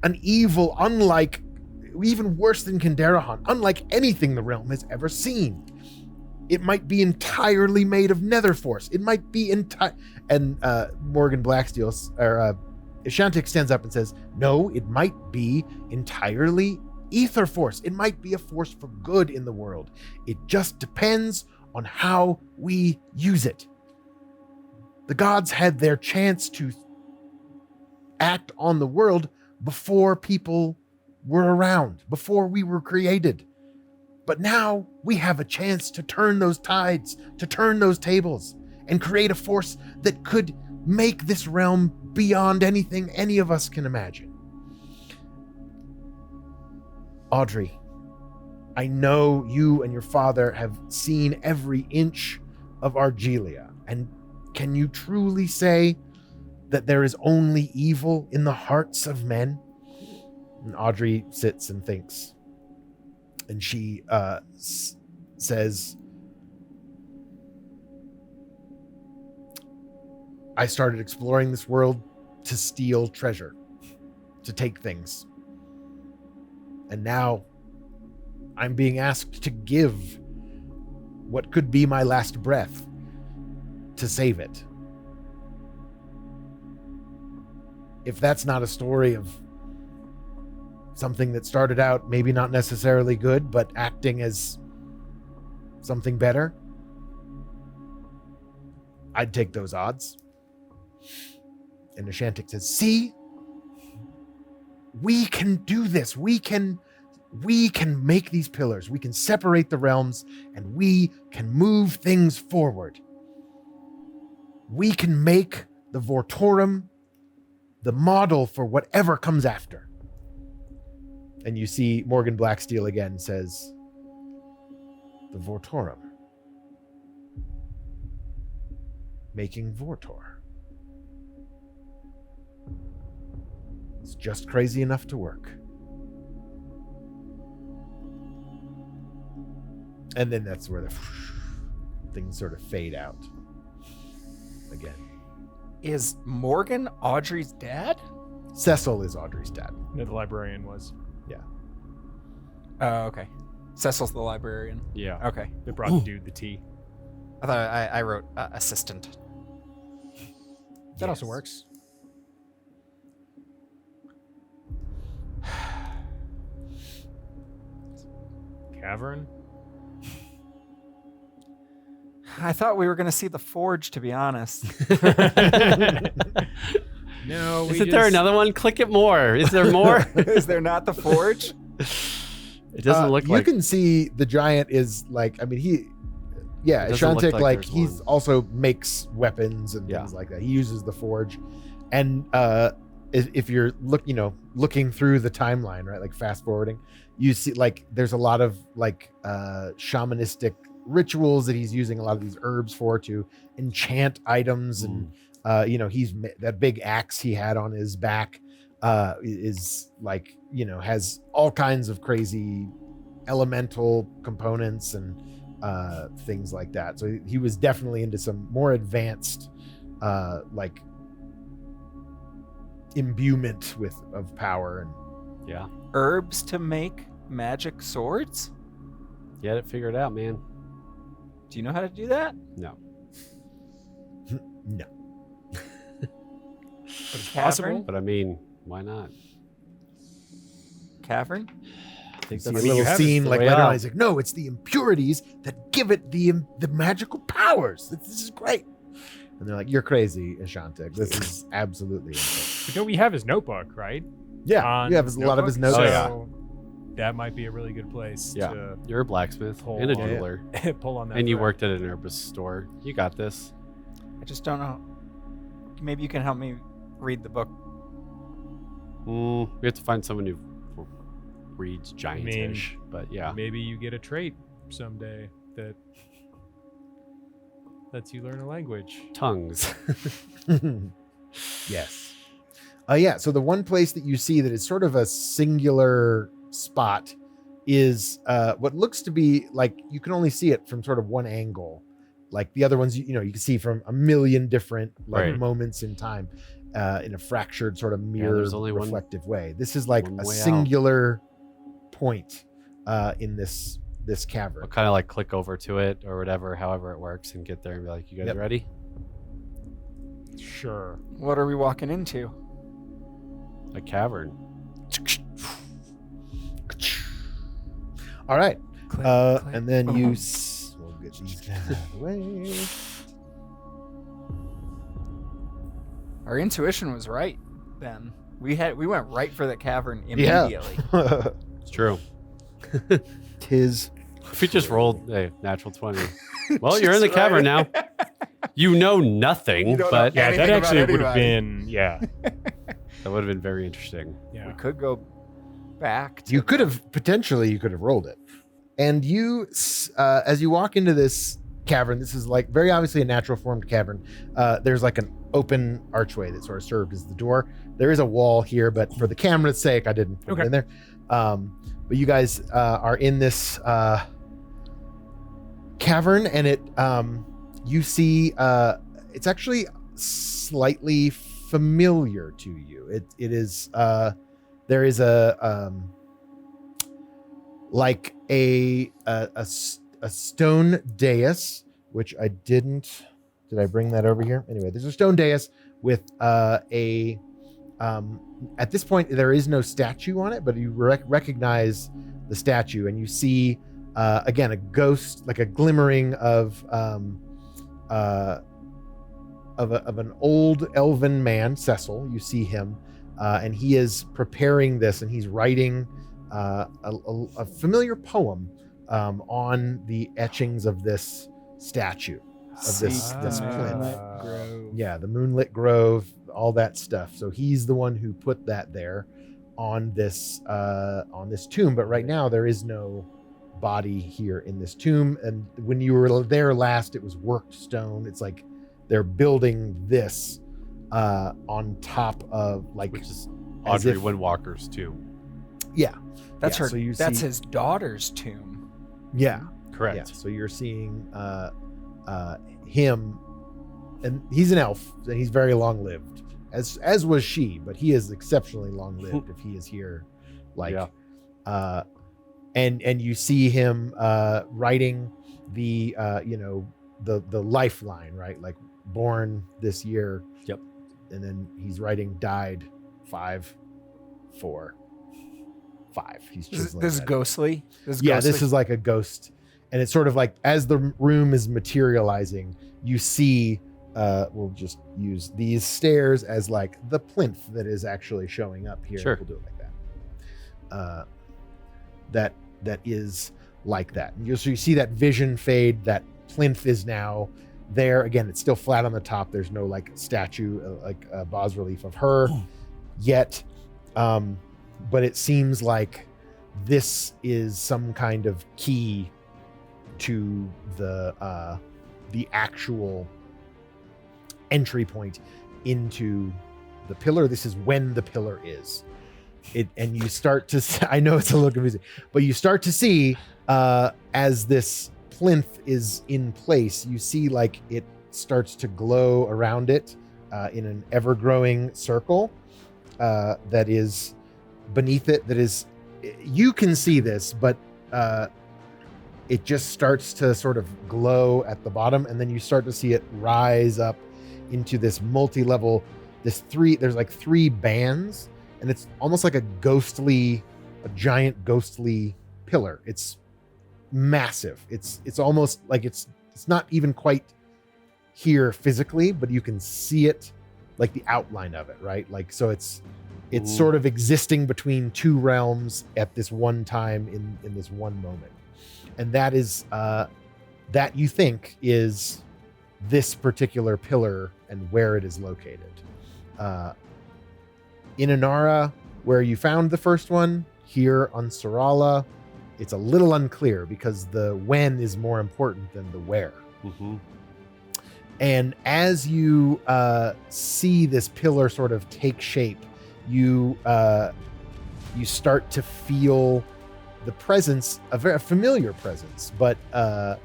an evil unlike, even worse than Kandarahan, unlike anything the realm has ever seen. It might be entirely made of nether force. It might be and Morgan Blacksteel, or Shantik, stands up and says, "No, it might be entirely ether force. It might be a force for good in the world. It just depends on how we use it. The gods had their chance to act on the world before people were around, before we were created. But now we have a chance to turn those tides, to turn those tables, and create a force that could make this realm beyond anything any of us can imagine." Audrey, I know you and your father have seen every inch of Argilia, and can you truly say that there is only evil in the hearts of men? And Audrey sits and thinks. And she says, "I started exploring this world to steal treasure, to take things. And now I'm being asked to give what could be my last breath. to save it. If that's not a story of something that started out maybe not necessarily good, but acting as something better, I'd take those odds. And Ashantik says, see, we can do this. We can make these pillars. We can separate the realms, and we can move things forward. We can make the Vortorum the model for whatever comes after. And you see Morgan Blacksteel again says, the Vortorum. Making Vortor. It's just crazy enough to work. And then that's where the things sort of fade out again. Is Morgan Audrey's dad? Cecil is Audrey's dad. No, the librarian was. Oh, okay. Cecil's the librarian. Yeah. Okay. They brought the dude the tea. I thought I wrote assistant. That also works. Cavern? I thought we were going to see the forge, to be honest. No, Isn't there another one? Click it more. Is there more? Is there not the forge? It doesn't look like. You can see the giant is like, I mean, It doesn't look Ashantik, like like there's he's one. also makes weapons and things like that. He uses the forge. And if you're looking through the timeline, right, like fast forwarding, you see like there's a lot of like shamanistic rituals that he's using a lot of these herbs for to enchant items. And he's that big axe he had on his back is like, has all kinds of crazy elemental components and things like that. So he was definitely into some more advanced like imbuement of power. And Yeah. Herbs to make magic swords? You had it figured out, man. Do you know how to do that? No. no. But it's Cavern? possible. But I mean, why not? Cavern? I think See a that's little scene like way later on. out. He's like, no, it's the impurities that give it the magical powers. This is great. And they're like, you're crazy, Ashantik. This is absolutely insane. But don't we have his notebook, right? Yeah, you have a lot of his notes. Oh, yeah. So that might be a really good place to You're a blacksmith Pull and a on- jeweler. pull on that. And you thread. worked at an herbalist store. You got this. I just don't know. Maybe you can help me read the book. We have to find someone who reads giantish. But yeah. Maybe you get a trait someday that lets you learn a language. Tongues. Yes. So the one place that you see that is sort of a singular spot is what looks to be like you can only see it from sort of one angle. Like the other ones, you can see from a million different Right. moments in time in a fractured sort of mirror there's only one- reflective way. This is like one a way out. singular point in this cavern. I'll kind of like click over to it or whatever, however it works, and get there and be like, you guys Yep. ready? Sure. What are we walking into? A cavern. All right. Click, click. And then you Oh. we'll get these guys out of the way. Oh. Our intuition was right then. We went right for the cavern immediately. It's true. Tis If we just rolled a natural 20. Well, you're in the cavern now. You know nothing, You don't but know Yeah, that anything about actually would have anybody. been. Yeah. that would have been very interesting. Yeah. We could go back. To you could have rolled it. And you as you walk into this cavern, this is like very obviously a natural formed cavern. There's like an open archway that sort of served as the door. There is a wall here, but for the camera's sake, I didn't put it in there. But you guys are in this cavern, and it you see it's actually slightly familiar to you. It is there is a like a stone dais, which I did Did I bring that over here? Anyway, there's a stone dais with at this point there is no statue on it, but you recognize the statue, and you see again a ghost, like a glimmering of an old elven man, Cecil. You see him, and he is preparing this, and he's writing a familiar poem on the etchings of this statue, of this plinth. Yeah, the Moonlit Grove, all that stuff. So he's the one who put that there on this tomb. But right now there is no body here in this tomb. And when you were there last, it was worked stone. It's like they're building this on top of, like, which is Audrey Windwalker's tomb. Yeah, That's her. So you that's see, his daughter's tomb. yeah, Correct. yeah. So you're seeing him, and he's an elf, and he's very long lived, as was she, but he is exceptionally long lived if he is here, like, and you see him writing the the lifeline, right? Like, born this year. Yep. And then he's writing died 5, 4, 5. He's chiseling This is that. ghostly. This is like a ghost, and it's sort of like as the room is materializing, you see we'll just use these stairs as like the plinth that is actually showing up here. Sure. We'll do it like that. That is like that. And so you see that vision fade. That plinth is now there again. It's still flat on the top. There's no like statue, like a bas relief of her yet, but it seems like this is some kind of key to the actual entry point into the pillar. This is when the pillar is. And you start to, I know it's a little confusing, but you start to see as this plinth is in place, you see like it starts to glow around it in an ever-growing circle that is beneath it. That is, you can see this, but it just starts to sort of glow at the bottom, and then you start to see it rise up into this multi-level, there's like 3 bands, and it's almost like a giant ghostly pillar. It's massive. It's almost like it's not even quite here physically, but you can see it, like the outline of it, right? Like, so it's sort of existing between 2 realms at this one time in this one moment. And that is that you think is this particular pillar and where it is located. In Inara, where you found the first one, here on Sarala, it's a little unclear because the when is more important than the where. Mm-hmm. And as you see this pillar sort of take shape, you start to feel the presence, a very familiar presence, but a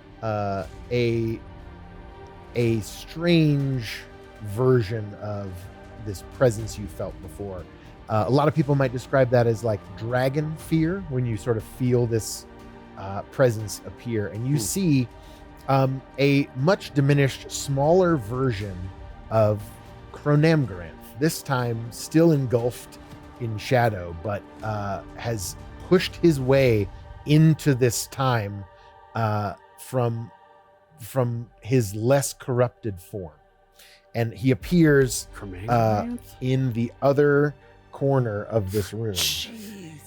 strange version of this presence you felt before. A lot of people might describe that as like dragon fear, when you sort of feel this presence appear, and you see a much diminished, smaller version of Cronamgaranth, this time still engulfed in shadow, but has pushed his way into this time from his less corrupted form. And he appears in the other corner of this room. He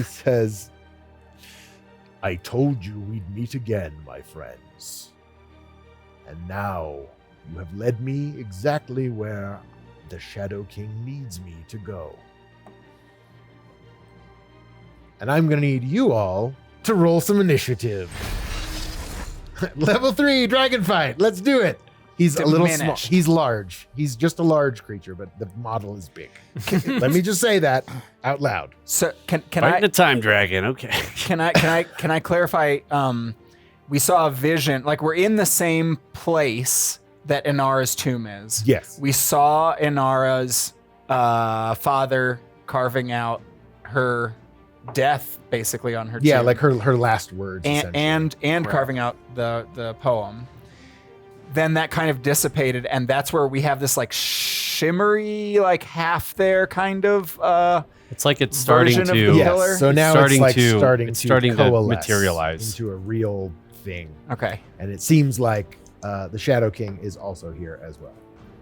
says, "I told you we'd meet again, my friends. And now you have led me exactly where the Shadow King needs me to go. And I'm going to need you all to roll some initiative." Level 3 dragon fight. Let's do it. He's a little small. He's large. He's just a large creature, but the model is big. Let me just say that out loud. So can Fighting a time dragon? Okay. Can I clarify? We saw a vision. Like, we're in the same place that Inara's tomb is. Yes. We saw Inara's father carving out her death basically on her Yeah, tomb. like her last words. and Correct. carving out the poem. Then that kind of dissipated, and that's where we have this like shimmery, like half there kind of It's like it's starting version of to. the Yes. pillar. So now starting it's like to- starting it's to starting to coalesce materialize. into a real thing, Okay. and it seems like the Shadow King is also here as well,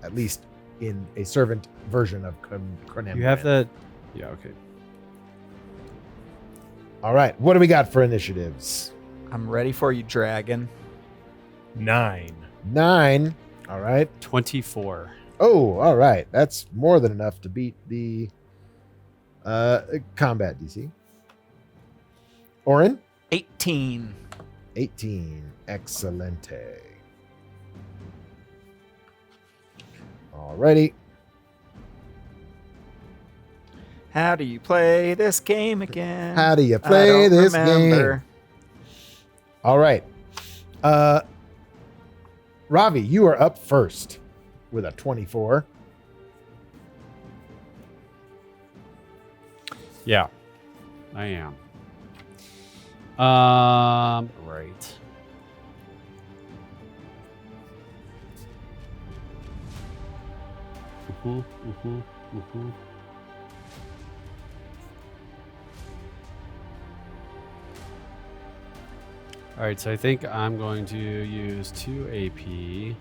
at least in a servant version of Cronen. You have the. Yeah. Okay. All right, what do we got for initiatives? I'm ready for you, dragon. 9. 9. All right. 24. Oh, all right. That's more than enough to beat the combat DC. Orin? 18. 18. Excelente. Alrighty. How do you play this game again? How do you I play don't this remember. game? All right. Ravi, you are up first with a 24. Yeah, I am. Right. All right, so I think I'm going to use 2 AP.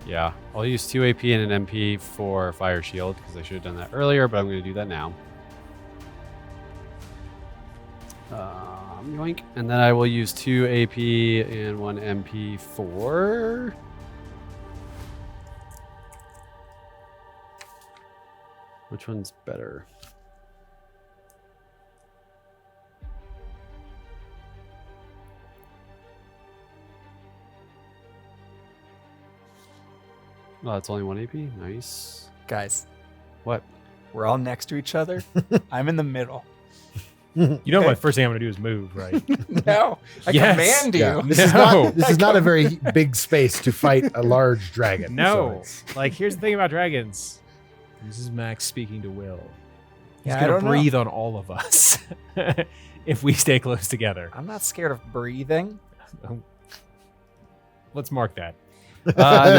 Yeah, I'll use 2 AP and an MP for Fire Shield because I should have done that earlier, but I'm going to do that now. Yoink. And then I will use 2 AP and 1 MP for... Which one's better? Oh, that's only 1 AP? Nice. Guys, What? we're all next to each other. I'm in the middle. You know what? First thing I'm going to do is move, right? No, I Yes. command you. Yeah, this No. is not a very big space to fight a large dragon. so No. it's- Like, here's the thing about dragons. This is Max speaking to Will. He's Yeah, I going don't to know. breathe on all of us if we stay close together. I'm not scared of breathing. Let's mark that. And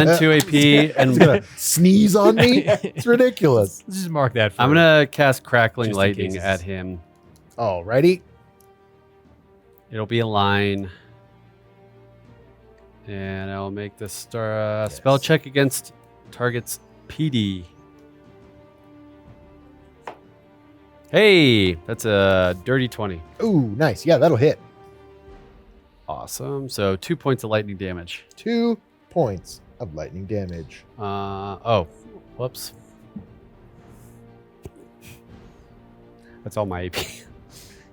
then 2 AP, He's and gonna sneeze on me. It's ridiculous. Let's just mark that for I'm going to cast Crackling Just in Lightning case. at him. Alrighty. It'll be a line. And I'll make this spell Yes. check against target's PD. Hey, that's a dirty 20. Ooh, nice. Yeah, that'll hit. Awesome. So 2 points of lightning damage. 2 points of lightning damage. Oh, whoops. That's all my AP.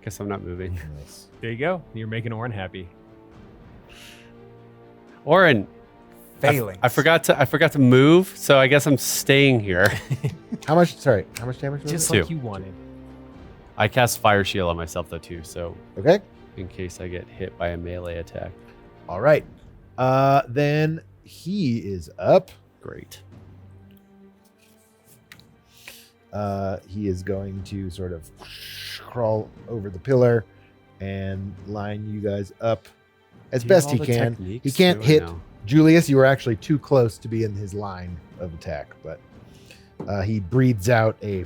Guess I'm not moving. Nice. There you go. You're making Orin happy. Orin, Failing. I forgot to move, so I guess I'm staying here. How much? Sorry, how much damage? Was Just Two. like you wanted. I cast Fire Shield on myself though too, so it? Okay. in case I get hit by a melee attack. All right. Then he is up. Great. He is going to sort of crawl over the pillar and line you guys up as Do you best have he all the can. techniques He can't too, or hit no? Julius. You were actually too close to be in his line of attack, but he breathes out a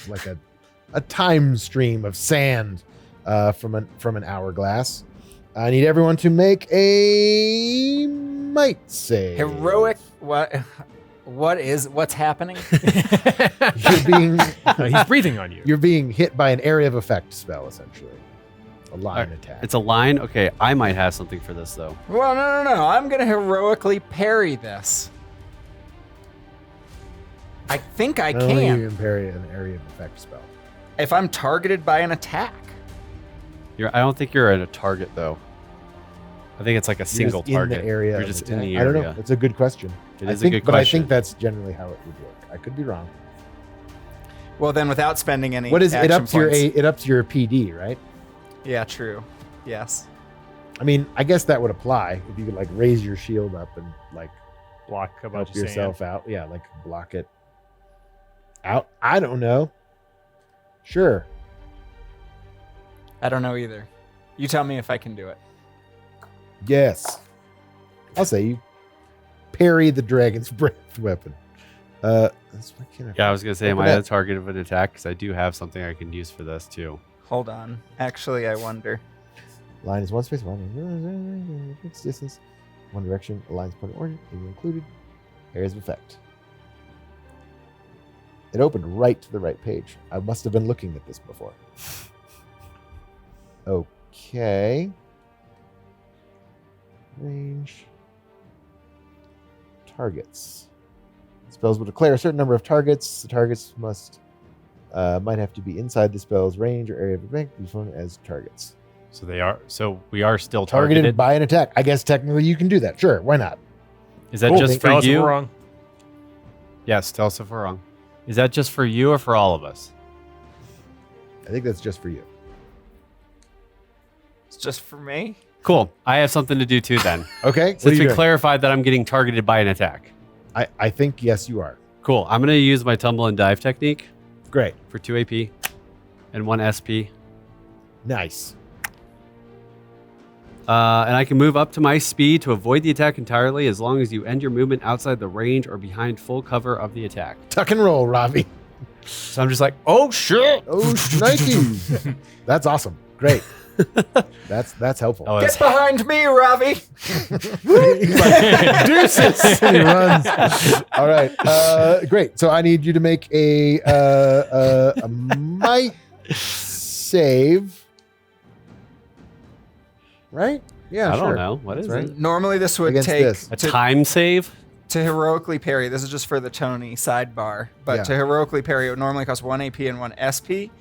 like a time stream of sand from an hourglass. I need everyone to make a might save. Heroic. What's happening? You're being He's breathing on you. you're being hit by an area of effect spell, essentially. A line Alright, attack. It's a line? Okay, I might have something for this though. Well, no. I'm gonna heroically parry this. I think I Only you can can parry an area of effect spell. if I'm targeted by an attack. I don't think you're at a target though. I think it's like a You're single just target. in the area. You're of just attack. in the I don't know. area. It's a good question. It I is think, a good but I question. think that's generally how it would work. I could be wrong. Well, then without spending any What is it action up to your points. it up to your PD, right? Yeah, true. Yes. I mean, I guess that would apply if you could like raise your shield up and like Block a bunch help of yourself sand. out. Yeah, like block it. Out? I don't know. Sure. I don't know either. You tell me if I can do it. Yes. I'll say you parry the dragon's breath weapon. That's what can I Yeah, I was gonna say, am Open I that. the target of an attack? Because I do have something I can use for this too. Hold on. Actually, I wonder. Line is one space, one fixed distance, one direction. A line's pointing origin, even included. Areas of effect. It opened right to the right page. I must have been looking at this before. Okay. Range. Targets. Spells will declare a certain number of targets. The targets might have to be inside the spell's range or area of effect. These one as targets. So they are. So we are still Targeted targeted. by an attack. I guess technically you can do that. Sure, why not? Is that Cool. just Tell for us if you? we're wrong. Yes. Tell us if we're wrong. Is that just for you or for all of us? I think that's just for you. It's just for me? Cool. I have something to do too then. Okay. Since we clarified that I'm getting targeted by an attack. I think yes, you are. Cool. I'm gonna use my tumble and dive technique Great. for 2 AP and 1 SP. Nice. And I can move up to my speed to avoid the attack entirely as long as you end your movement outside the range or behind full cover of the attack. Tuck and roll, Ravi. So I'm just like, oh shit! Oh, Nike. That's awesome. Great. That's helpful. Oh, Get behind me, Ravi! He's like, deuces. And he runs. All right. Great. So I need you to make a might save. Right? Yeah, I sure. don't know. What is That's it? right. Normally this would Against take this. A time save? to heroically parry. This is just for the Tony sidebar. But Yeah. to heroically parry, it would normally cost 1 AP and 1 SP.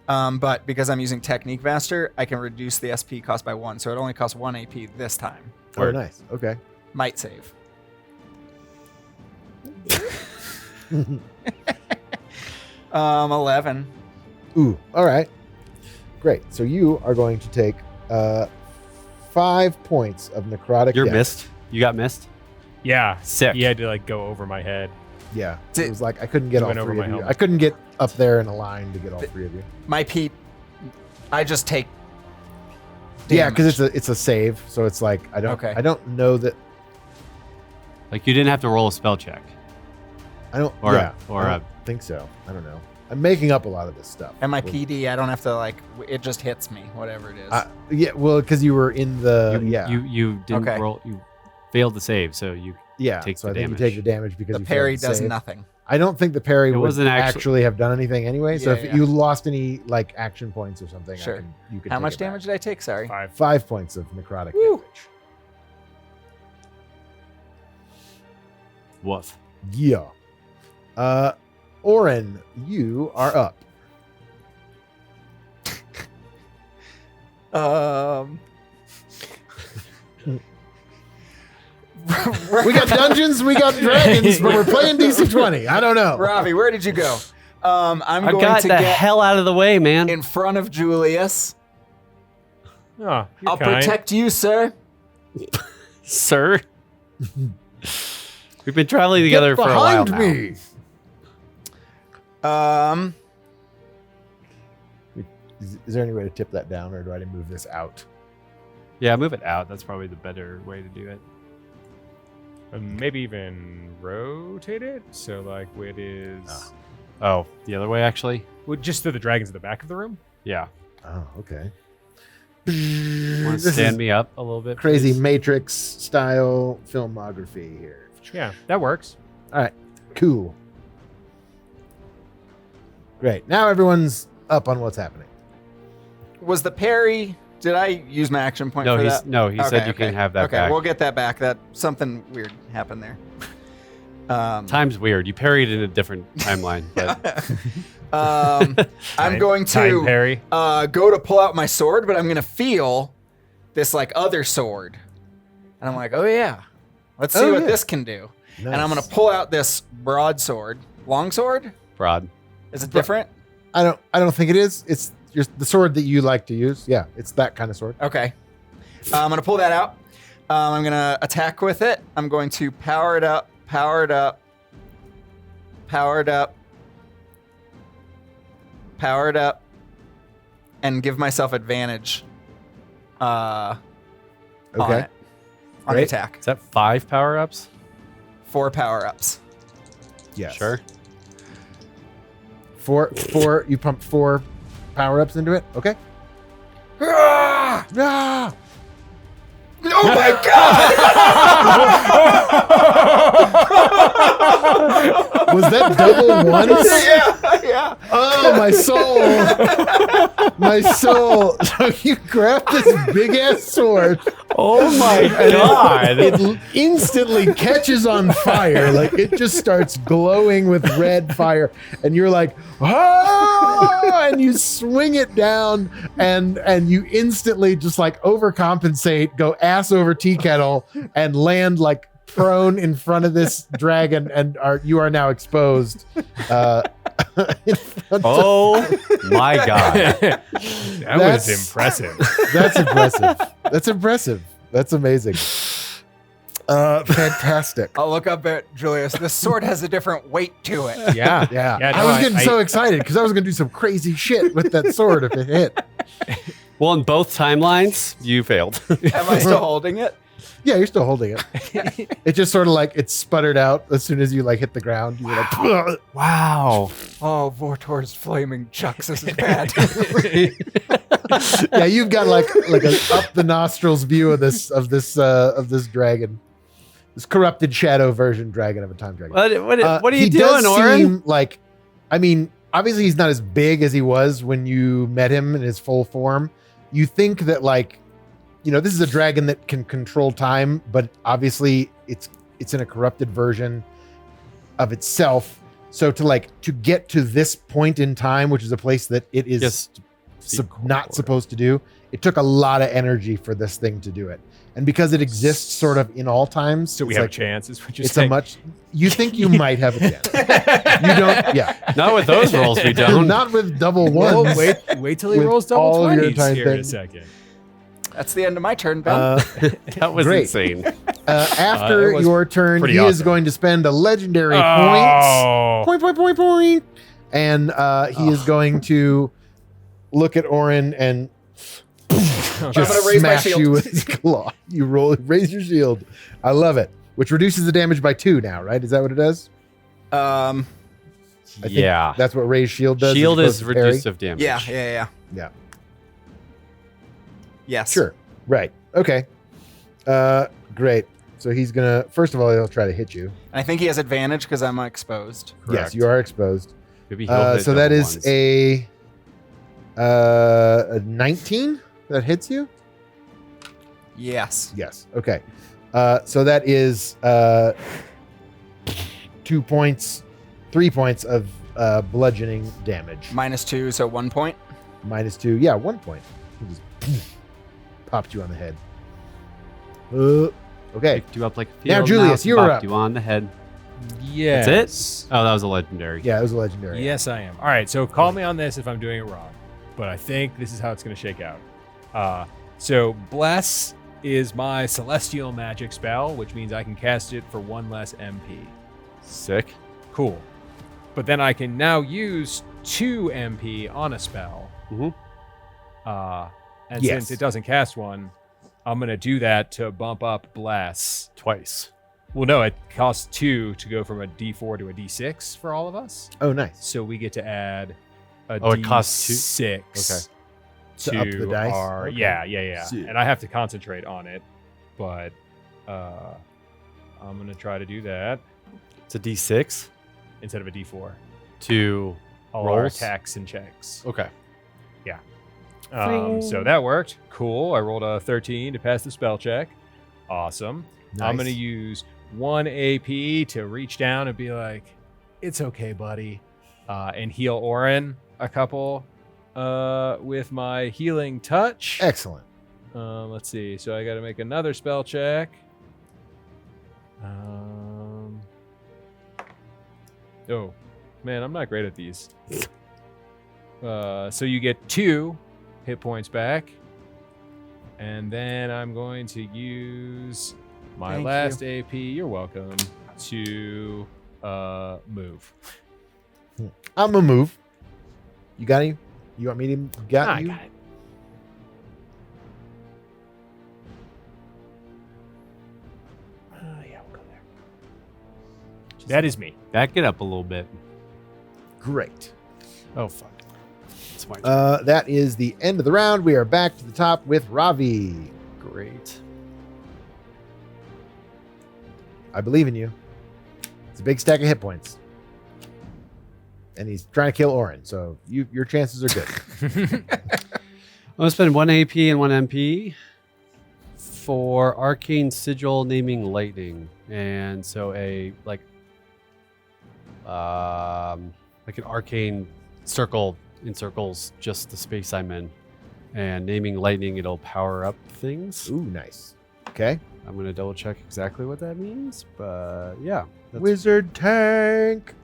But because I'm using Technique Master, I can reduce the SP cost by 1. So it only costs 1 AP this time. Oh, nice. Okay. Might save. 11. Ooh. All right. Great. So you are going to take 5 points of necrotic You're damage. missed. You got missed? Yeah. Sick. He had to like go over my head. Yeah. Did- It was like I couldn't get He all went over three my of you. helmet. I couldn't get up there in a line to get all three of you. My Pete, I just take Yeah, because damage. it's a save, so it's like I don't Okay. I don't know that Like you didn't have to roll a spell check. I don't Or yeah, or I don't think so. I don't know. I'm making up a lot of this stuff. And my Well, PD, I don't have to like, it just hits me, whatever it is. yeah, well, because you were in the You didn't Okay. roll. You failed to save, so you. yeah. take So the I think you damage. take the damage because the you parry failed to does save. nothing. I don't think the parry It would wasn't actually have done anything anyway. So Yeah, if yeah. you lost any like action points or something, Sure. you could How take much it back. damage did I take? Sorry. 5. 5 points of necrotic Woo. damage. Woof. Yeah. Oren, you are up. We got dungeons, we got dragons, but we're playing DC20. I don't know. Ravi, where did you go? I'm I going got to the get hell out of the way, man. in front of Julius. Oh, you're I'll kind. protect you, sir. Sir. We've been traveling together Get for a while behind now. me. Is there any way to tip that down, or do I need to move this out? Yeah, move it out. That's probably the better way to do it. Maybe even rotate it. So like it is. Oh, the other way actually. Well, just so the dragon's at the back of the room. Yeah. Oh, okay. Want to This stand is me up a little bit? crazy please? Matrix style filmography here. Yeah, that works. All right, cool. Great. Now everyone's up on what's happening. Was the parry? Did I use my action point No, for he's that? no. He said you can have that Okay, back. we'll get that back. That something weird happened there. Time's weird. You parried in a different timeline, but I'm going Time to parry. go to pull out my sword, but I'm going to feel this like other sword. And I'm like, oh yeah, let's see Oh, what yeah. this can do. And I'm going Nice. to pull out this broadsword. Longsword? broad. Is it different? I don't think it is. It's the sword that you like to use. Yeah, it's that kind of sword. Okay. I'm going to pull that out. I'm going to attack with it. I'm going to power it up, power it up, power it up, power it up, and give myself advantage. On Okay. it. On the Great. attack. Is that 5 power-ups? 4 power-ups. Yes. Sure. Four. You pump 4 power-ups into it. Okay. Ah! Ah! Oh my god! Was that double ones? Yeah. Oh, my soul. My soul. So you grab this big ass sword. Oh my god! It instantly catches on fire. Like it just starts glowing with red fire. And you're like, oh, and you swing it down and you instantly just like overcompensate, go ass over tea kettle and land like prone in front of this dragon and you are now exposed. In front Oh my god! That That's- was impressive. That's impressive. That's impressive. That's amazing. Fantastic. I'll look up at Julius. The sword has a different weight to it. Yeah. Yeah. Yeah, I no, was getting I- so excited because I was going to do some crazy shit with that sword if it hit. Well, in both timelines, you failed. Am I still holding it? Yeah, you're still holding it. It just sort of like it sputtered out as soon as you like hit the ground. You were like, "Ugh." Wow. Oh, Vortor's flaming chucks. This is bad. Yeah, you've got like an up the nostrils view of this dragon, this corrupted shadow version dragon of a time dragon. What are you He doing, does Oren? seem like, I mean, obviously he's not as big as he was when you met him in his full form. You think that like, you know, this is a dragon that can control time, but obviously it's in a corrupted version of itself. So to get to this point in time, which is a place that it is Just not supposed to do, it took a lot of energy for this thing to do it. And because it exists sort of in all times, So we it's have like, a chance, is what you're it's saying. a much. You think you might have a chance. You don't. Yeah. Not with those rolls, we don't. Not with double Well, ones. wait till he With rolls double all of your 20s time here in a thing. second. That's the end of my turn, Ben. That was Great. insane. After It was your turn, pretty he is awesome. going to spend a legendary Oh. point, and he is going to look at Orin and I'm just gonna raise my smash shield. you with his claw. You raise your shield. I love it. Which reduces the damage by 2 now, right? Is that what it does? I think Yeah. that's what raised shield does. as Shield opposed is to parry. reducive damage. Yeah. Yeah. Yes. Sure. Right. Okay. Great. So he's gonna. First of all, he'll try to hit you. I think he has advantage because I'm exposed. Yes, Correct. you are exposed. Maybe he'll hit So that double is ones. a 19 that hits you. Yes. Yes. Okay. So that is 2 points, 3 points of bludgeoning damage. -2, so 1 point. -2. Yeah, 1 point. He just popped you on the head. Okay. Picked you up like a Now, field Julius, mouse and you are bopped up. you on the head. Yes. That's it? Oh, that was a legendary. Yeah, it was a legendary. Yes, I am. All right, so call me on this if I'm doing it wrong, but I think this is how it's going to shake out. So Bless is my celestial magic spell, which means I can cast it for 1 less MP. Sick. Cool. But then I can now use 2 MP on a spell. Mhm. And Yes. since it doesn't cast one, I'm going to do that to bump up Bless. Twice. Well, no, it costs 2 to go from a D4 to a D6 for all of us. Oh, nice. So we get to add a Oh, it costs 2? D6 To to up the dice? our Okay. yeah. Sick. And I have to concentrate on it, but I'm gonna try to do that It's a D6 instead of a D4. to All our rolls. attacks and checks. Okay. So that worked. Cool. I rolled a 13 to pass the spell check. Awesome. I'm Nice. gonna use 1 AP to reach down and be like, "It's okay, buddy," and heal Orin a couple with my healing touch. Excellent. Let's see. So I got to make another spell check. Oh, man, I'm not great at these. So you get 2 hit points back. And then I'm going to use my Thank last AP, you're welcome, to move. I'm gonna move. You got any? You want me to got I you? got it. Yeah, we'll go there. That is me. Back it up a little bit. Great. Oh, fuck. It's my turn. That is the end of the round. We are back to the top with Ravi. Great. I believe in you. It's a big stack of hit points. And he's trying to kill Orin, so your chances are good. I'm going to spend 1 AP and 1 MP for Arcane Sigil Naming Lightning. And so like an arcane circle encircles just the space I'm in. And naming lightning, it'll power up things. Ooh, nice. Okay. I'm going to double check exactly what that means, but yeah. That's Wizard tank.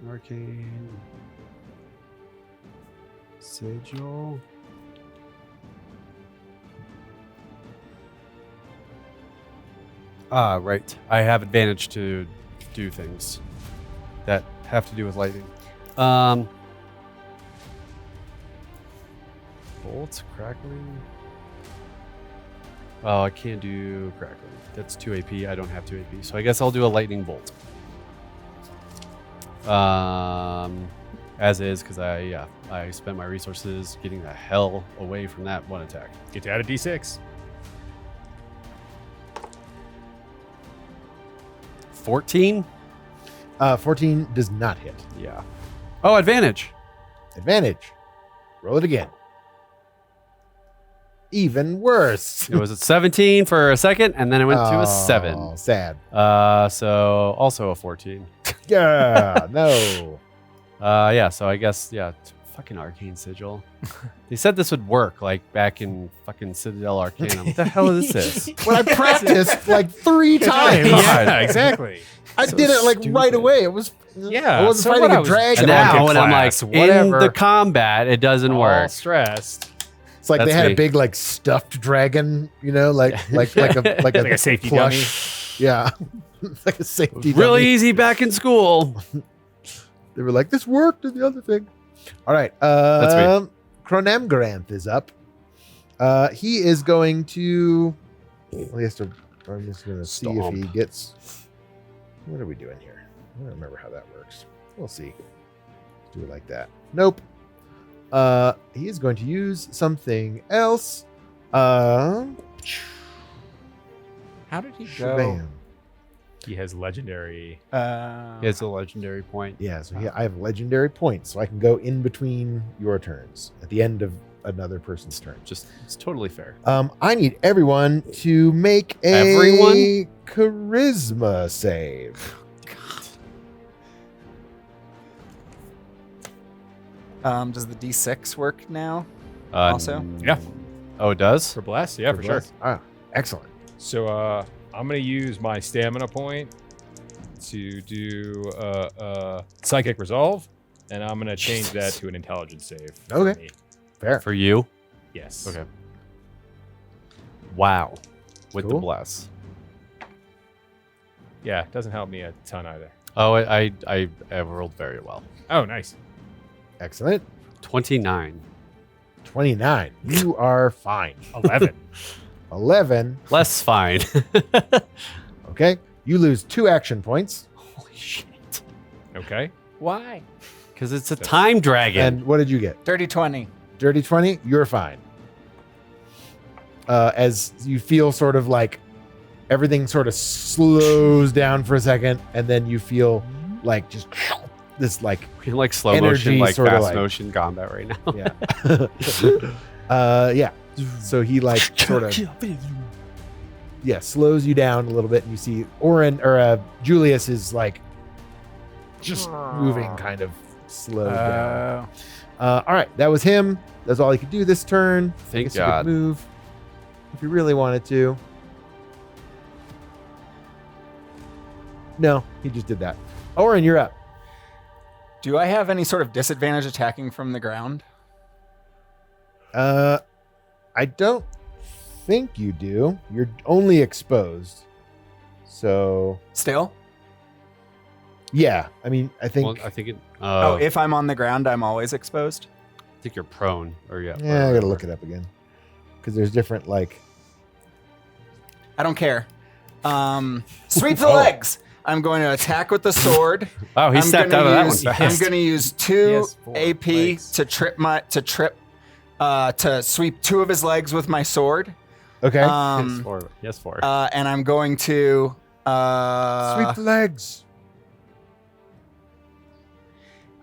Arcane Sigil. Ah, right. I have advantage to do things that have to do with lightning. Bolts, crackling. Oh, I can't do crackling. That's 2 AP. I don't have 2 AP. So I guess I'll do a lightning bolt. As is, because I spent my resources getting the hell away from that one attack. Get to add a D6. 14? 14 does not hit. Yeah. Oh, advantage. Advantage. Roll it again. Even worse. It was at 17 for a second, and then it went to a 7. Oh, sad. So also a 14. Yeah, no. Yeah, so I guess, fucking Arcane Sigil. They said this would work, like, back in fucking Citadel Arcanum. What the hell is this? When I practiced like 3 times. Yeah, exactly. I So did it like stupid. right away. It was Yeah, I wasn't so fighting what I a was- dragon. And Drunk now in when I'm like, class, in whatever. the combat, it doesn't All work. stressed. It's like they That's had me. a big like stuffed dragon, you know, like a Like a safety plush. Yeah. It's like a safety Really dummy. easy back in school. They were like, this worked in the other thing. All right. That's me. Chronemgranth is up. He is going to. Well, he has to. I'm just going to see if he Stomp. gets. What are we doing here? I don't remember how that works. We'll see. Let's do it like that. Nope. He is going to use something else. How did he go? Shabam. He has legendary. It's a legendary point. Yeah, so I have legendary points, so I can go in between your turns at the end of another person's turn. It's totally fair. I need everyone to make a Everyone? charisma save. Does the D6 work now? Also? Yeah. Oh, it does? For bless? Yeah, for sure. Ah, excellent. So I'm going to use my stamina point to do psychic resolve, and I'm going to change that to an intelligence save. for Okay. me. Fair. For you? Yes. Okay. Wow. With Cool. the bless. Yeah, it doesn't help me a ton either. Oh, I rolled very well. Oh, nice. Excellent. 29. 29. You are fine. 11. 11. Less fine. Okay. You lose 2 action points. Holy shit. Okay. Why? Because it's a time dragon. And what did you get? Dirty 20. Dirty 20. You're fine. As you feel sort of like everything sort of slows down for a second, and then you feel like just this like We're in like slow energy motion, like sorta fast like- motion combat right now. yeah. Yeah. So he like sort of slows you down a little bit, and you see Orin or Julius is like just moving kind of slowed down. All right, that was him. That's all he could do this turn. I Thank guess he God. could move if he really wanted to. No, he just did that. Orin, you're up. Do I have any sort of disadvantage attacking from the ground? I don't think you do. You're only exposed. So, Still? Yeah, I mean, I think. Well, I think it. Oh, if I'm on the ground, I'm always exposed. I think you're prone, or yeah, I gotta look it up again because there's different like. I don't care. Sweep the legs. I'm going to attack with the sword. Oh, he stepped out of that one fast. I'm going to use 2 4 AP legs. to sweep 2 of his legs with my sword. Okay. Yes, 4. And I'm going to Sweep the legs.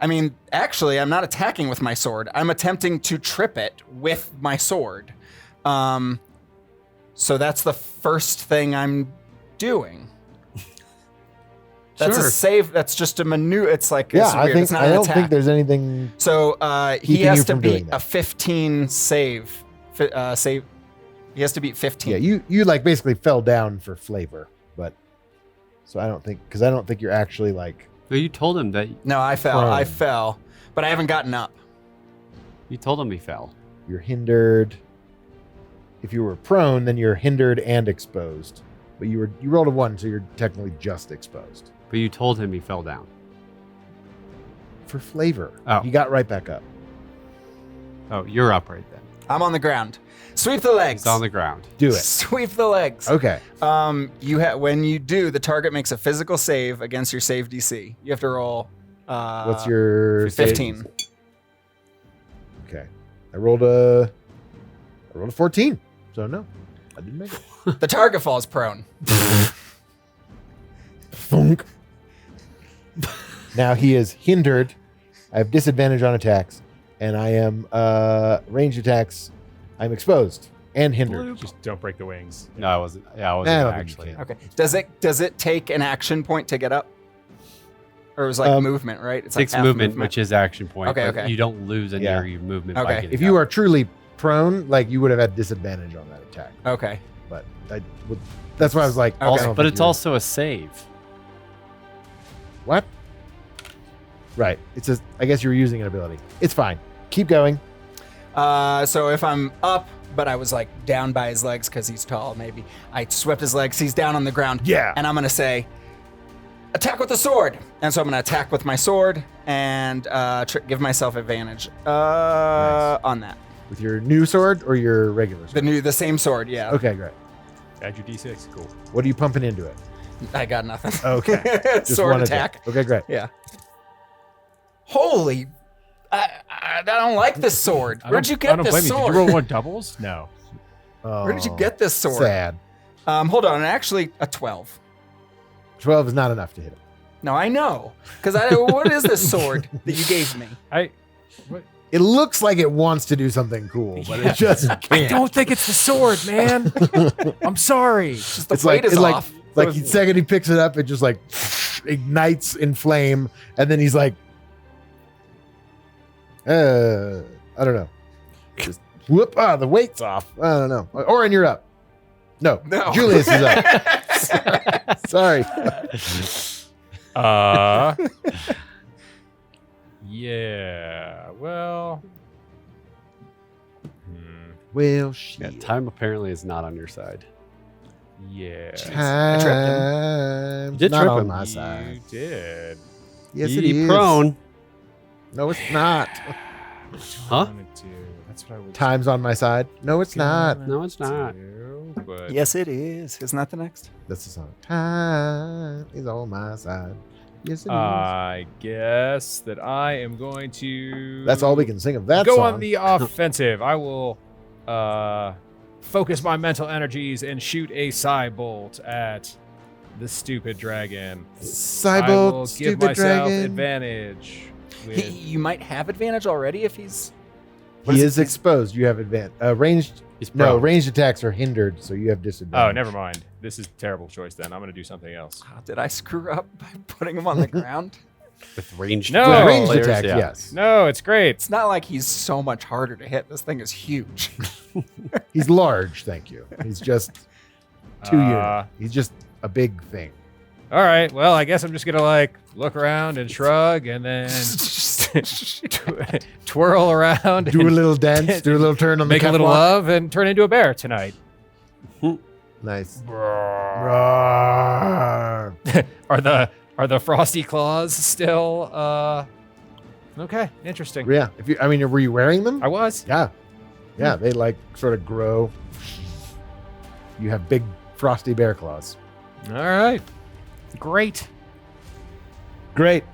I mean, actually, I'm not attacking with my sword. I'm attempting to trip it with my sword. So that's the first thing I'm doing. That's Sure. a save. That's just a maneuver. It's like Yeah, it's weird. It's not I an don't attack. think there's anything. So he keeping has you to from doing beat that. a 15 save. Save. He has to beat 15. Yeah, you like basically fell down for flavor, but so I don't think you're actually like. Well, you told him that. No, I fell. Prone. I fell, but I haven't gotten up. You told him he fell. You're hindered. If you were prone, then you're hindered and exposed. But you rolled a 1, so you're technically just exposed. But you told him he fell down. For flavor. Oh. He got right back up. Oh, you're upright then. I'm on the ground. Sweep the legs. It's on the ground. Do it. Sweep the legs. Okay. When you do, the target makes a physical save against your save DC. You have to roll. What's your 15? save? Okay. I rolled a 14. So no, I didn't make it. The target falls prone. Thunk. Now he is hindered. I have disadvantage on attacks, and I am ranged attacks. I'm exposed and hindered. Just don't break the wings. No, I wasn't. Yeah, I I wasn't don't think actually. you can. Okay. Does it take an action point to get up? Or it was like movement, right? It's It takes like half movement, which is action point. Okay, but okay. You don't lose any Yeah. of your movement Okay. by getting If you up. are truly prone, like you would have had disadvantage on that attack. Okay. But that's why I was like, Okay. I don't But think it's you're- also a save. what? Right. It's a. I guess you were using an ability. It's fine. Keep going. So if I'm up, but I was like down by his legs because he's tall, maybe I swept his legs. He's down on the ground. Yeah. And I'm gonna say, attack with the sword. And so I'm gonna attack with my sword and give myself advantage on that. With your new sword or your regular sword? The same sword. Yeah. Okay, great. Add your D6. Cool. What are you pumping into it? I got nothing. Okay. Just Sword one attack. Okay, great. Yeah. Holy. I don't like this sword. Where'd you I get don't this blame you. sword? Did you roll 1 doubles? No. Where did you Oh, get this sword? Sad. Hold on. Actually, a 12. 12 is not enough to hit him. No, I know. Because what is this sword that you gave me? It looks like it wants to do something cool, but it just can't. I don't think it's the sword, man. I'm sorry. Just the It's weight like is off. the second he picks it up, it just like ignites in flame, and then he's like, I don't know. Just whoop! The weight's off. I don't know. Oren, you're up. No, No. Julius is up. Sorry. Yeah. Well. Well, Yeah, shit. time apparently is not on your side. Yeah. Time. You did not trip on him. my You side. did. Yes, You it is. prone. No, it's not. Huh? That's what I was. Time's on my side. No, it's not. No, it's not. But Yes, it is. Isn't that the next? That's the song. Time is on my side. Yes, it is. I guess that I am going to. That's all we can sing of that go song. on the offensive. I will focus my mental energies and shoot a psi bolt at the stupid dragon. I will Cybolt, give stupid myself dragon. advantage. With, You might have advantage already if he's. He is exposed. You have advantage. Ranged. He's No, prone. ranged attacks are hindered, so you have disadvantage. oh, never mind. This is a terrible choice. Then I'm going to do something else. Did I screw up by putting him on the ground? With ranged. No. With Oh, ranged players, attacks, yeah. yes. No, it's great. It's not like he's so much harder to hit. This thing is huge. He's large, thank you. He's just 2 Uh, units. He's just a big thing. All right. Well, I guess I'm just gonna like look around and shrug, and then twirl around, Do a and little dance, do a little turn on the make a little catwalk. love, and turn into a bear tonight. Nice. Roar. Are the Are the frosty claws still? Okay, interesting. Yeah. Were you wearing them? I was. Yeah. Yeah, they like sort of grow. You have big frosty bear claws. All right. Great. Great.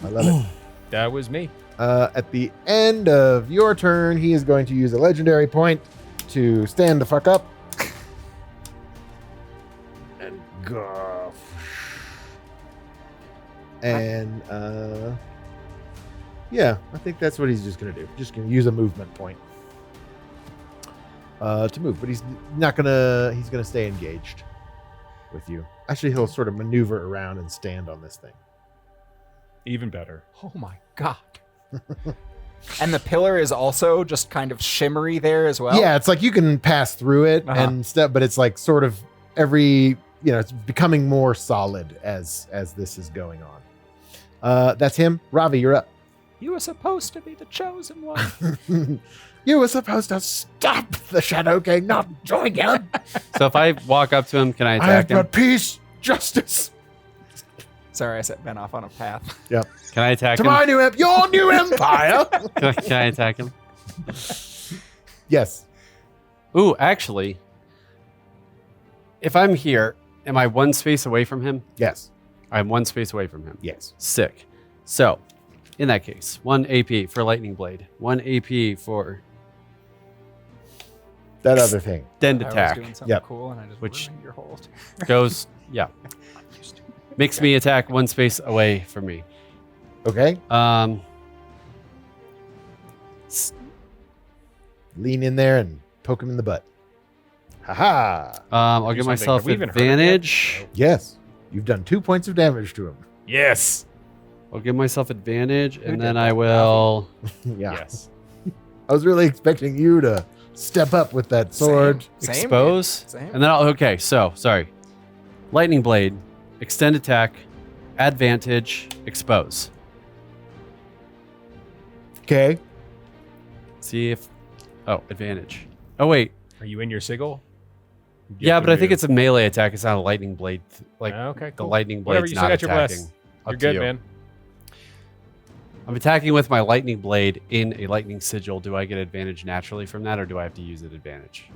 I love it. That was me. At the end of your turn, he is going to use a legendary point to stand the fuck up. And go. And yeah, I think that's what he's just going to do. Just going to use a movement point to move, but he's not going to, he's going to stay engaged with you. Actually, he'll sort of maneuver around and stand on this thing. Even better. Oh my god. And the pillar is also just kind of shimmery there as well. Yeah, it's like you can pass through it and stuff, but it's like sort of it's becoming more solid as this is going on. That's him. Ravi, you're up. You were supposed to be the chosen one. You were supposed to stop the Shadow King, not join him. So if I walk up to him, can I I have attack him? brought peace, justice Sorry, I set Ben off on a path. Yep. Can I attack to him? my your new empire. Can I attack him? Yes. Ooh, actually, if I'm here, am I one space away from him? Yes. I'm one space away from him. Yes. Sick. So, in that case, 1 AP for Lightning Blade, 1 AP for That other thing. Extend I was attack. doing something Yep. cool and I just Which- ruined your hold. Goes, yeah. Makes me attack one space away from me. Okay. Lean in there and poke him in the butt. Ha I'll Do give something. myself Have we even heard of it yet? advantage. Yes. You've done 2 points of damage to him. Yes. I'll give myself advantage, Who and did then that? I will. Yeah. Yes. I was really expecting you to step up with that sword. Same. Expose, Same. and then sorry. Lightning Blade, extend attack, advantage, expose. Okay. See if, advantage. Oh wait, Are you in your sigil? yeah, but I think it's a melee attack. It's not a lightning blade. Like okay. the Cool. lightning Whatever, blade's you still not got your bless. attacking. You're Up to good, you. man. I'm attacking with my lightning blade in a lightning sigil. Do I get advantage naturally from that, or do I have to use an advantage?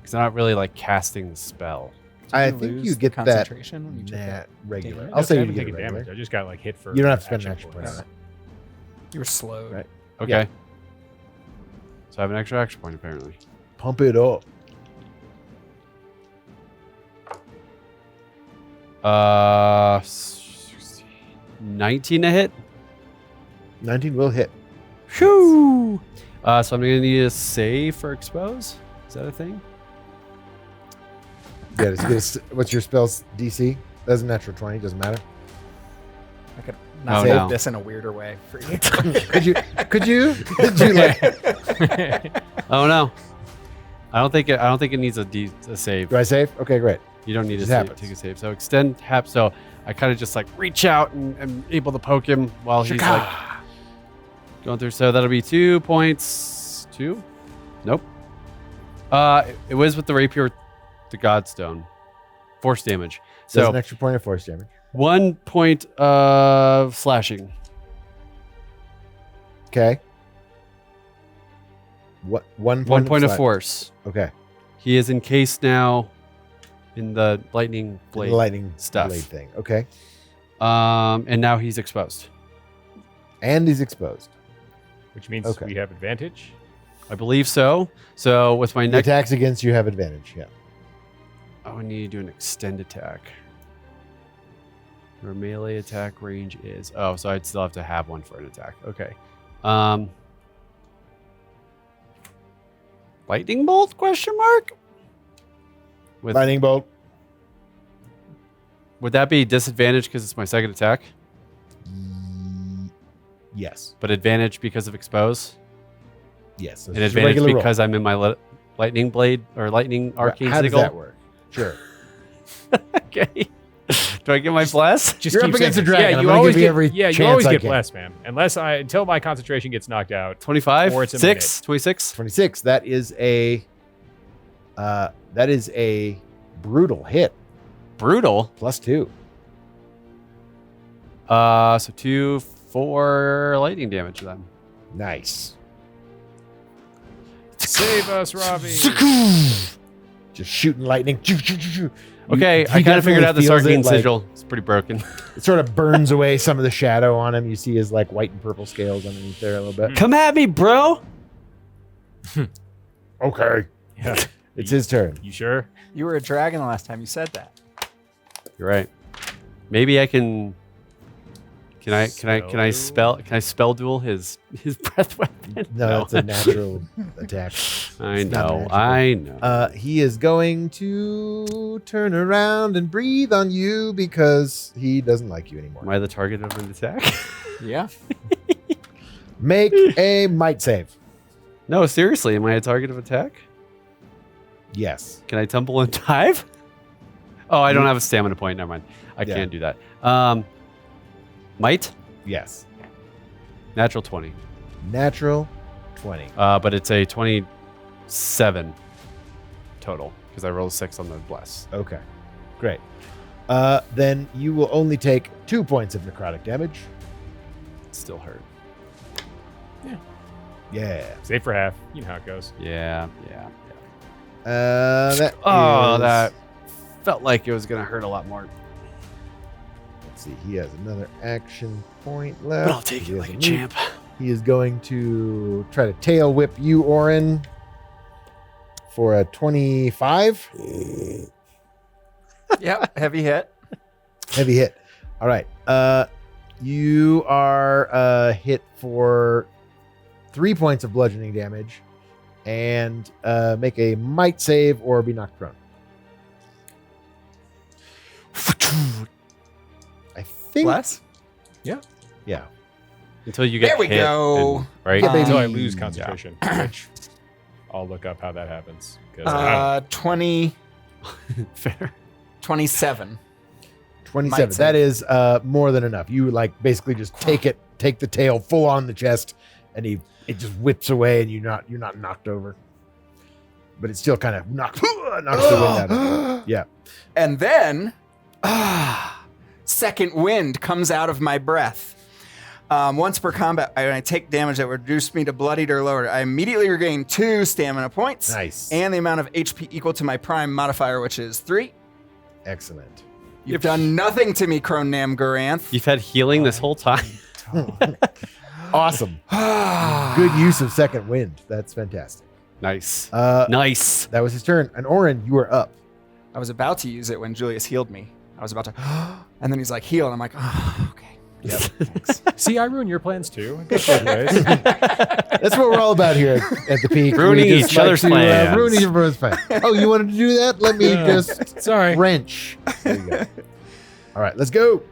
Because I'm not really like casting the spell. I Do think lose you the get that concentration when you take that regular. damage? I'll say I you haven't get it taken regular. damage. I just got like hit for. You don't have to spend an action action point on points. it. You were slowed. Right. Okay. Yeah. So I have an extra action point apparently. Pump it up. 19 to hit. 19 will hit. Shoo! So I'm gonna need a save for expose. Is that a thing? Yeah, what's your spell's DC? That's a natural 20. Doesn't matter. I could Oh, not no. this in a weirder way for you. Could you like? Oh no. I don't think it needs a save. Do I save? Okay, great. You don't need to Just save, happens. take a save. So extend hap. So I kind of just like reach out and am able to poke him while he's like going through. So that'll be 2 points. 2? Nope. It was with the rapier, the Godstone. Force damage. So So an extra point of force damage. 1 point of slashing. Okay. What 1 point? 1 point of slash- force. Okay. He is encased now in the lightning The blade. lightning stuff. blade thing. Okay. And now he's exposed. And he's exposed. Which means Okay. we have advantage. I believe so. So with my The next, attacks against you have advantage. Yeah. I need to do an extend attack. Your melee attack range is so I'd still have to have one for an attack. Okay. Lightning bolt? Question mark. With Lightning bolt. would that be disadvantage because it's my second attack, Yes. but advantage because of expose, Yes. So and it's just a advantage regular roll. because I'm in my lightning blade or lightning arcane How does sigil? that work? Sure. Okay. Do I get my bless? Just You're keep up against saying a it. dragon. Yeah, I'm you gonna always give you get every you chance always I get can. blessed, man. Until my concentration gets knocked out. 25, Or it's a 6, 26. 26. That is a brutal hit. Brutal. +2. So 2 for lightning damage then. Nice. Save us, Robbie. Just shooting lightning. Okay, He I kind of figured out this feels arcane it, like, sigil. It's pretty broken. It sort of burns away some of the shadow on him. You see his like white and purple scales underneath there a little bit. Come at me, bro. Okay. Yeah. It's his turn. You sure? You were a dragon the last time you said that. You're right. Maybe I can. Can I spell duel his breath weapon? No, that's a natural attack. I It's not know. magical. I know. He is going to turn around and breathe on you because he doesn't like you anymore. Am I the target of an attack? Yeah. Make a might save. No, seriously. Am I a target of attack? Yes. Can I tumble and dive? Oh, I don't have a stamina point. Never mind. I Yeah. can't do that. Might? Yes. Natural 20. Natural 20. But it's a 27 total because I rolled a 6 on the bless. Okay. Great. Then you will only take 2 points of necrotic damage. It still hurt. Yeah. Save for half. You know how it goes. Yeah. That That felt like it was going to hurt a lot more. Let's see. He has another action point left. But I'll take He it has like a move. champ. He is going to try to tail whip you, Orin, for a 25. Yep. Heavy hit. Heavy hit. All right. You are hit for 3 points of bludgeoning damage and make a might save or be knocked prone. I think. Bless. Yeah. Until you get There we hit go. and- right? Yeah, baby. Until I lose concentration, which I'll look up how that happens. 'Cause I don't- 20, Fair. 27. 27. Might That save. is more than enough. You like basically just take the tail full on the chest, and it just whips away, and you're not knocked over. But it still kind of knocks the wind out of you. Yeah. And then, second wind comes out of my breath. Once per combat, I take damage that would reduce me to bloodied or lower. I immediately regain 2 stamina points. Nice. And the amount of HP equal to my prime modifier, which is 3. Excellent. You've done nothing to me, Cronam Garanth. You've had healing this whole time. Awesome. Good use of second wind. That's fantastic. Nice. Nice. That was his turn. And Orin, you are up. I was about to use it when Julius healed me. I was about to, and then he's like, heal. And I'm like, oh, okay. Yep. Thanks. See, I ruin your plans too. It goes both ways. That's what we're all about here at the Peak. Ruining We just each other's plans. ruining each other's plans. Oh, you wanted to do that? Let me just Sorry. wrench. There you go. All right, let's go.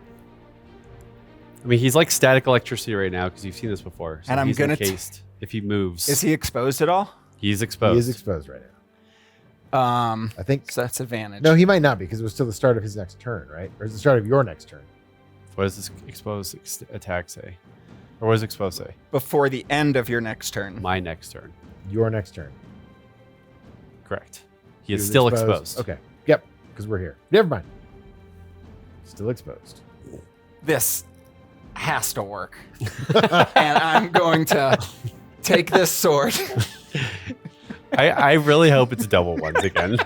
I mean, he's like static electricity right now because you've seen this before. So And I'm he's gonna encased. If he moves, Is he exposed at all? he's exposed. He is exposed right now. I think. So that's advantage. No, he might not be because it was still the start of his next turn, right? Or is it the start of your next turn? What does this exposed attack say? Or what does exposed say? Before the end of your next turn. My next turn. Your next turn. Correct. He is He was still exposed. Okay. Yep. Because we're here. Never mind. Still exposed. This has to work. And I'm going to take this sword. I really hope it's double ones again.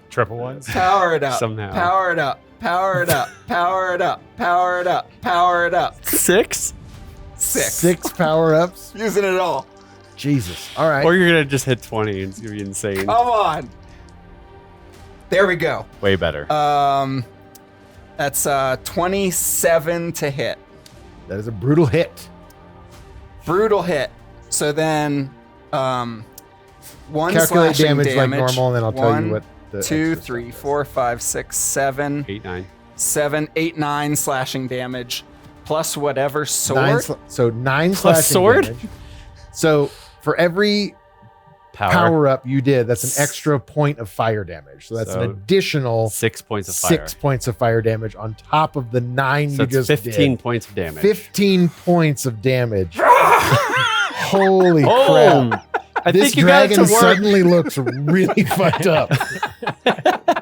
Triple ones. Power it up. Somehow. Power it up. Power it up. Power it up. Power it up. Power it up. 6? 6. 6 power-ups. Using it all. Jesus. All right. Or you're going to just hit 20 and it's going to be insane. Come on. There we go. Way better. That's 27 to hit. That is a brutal hit. Brutal hit. So then, 1 Calculate slashing damage like normal, and then I'll tell you what the 2, extra 3, stuff 4, 5, 6, 7, 8, 9. 7, 8, 9 slashing damage, plus whatever is. sword. So 9 Plus slashing sword? damage. So for every power up you did, that's an extra point of fire damage. So that's an So additional 6 points of fire. 6 points of fire damage on top of the 9 So you it's just 15 did. points of damage. 15 points of damage. Holy Oh, crap. I This think you got it dragon to work. suddenly looks really fucked up.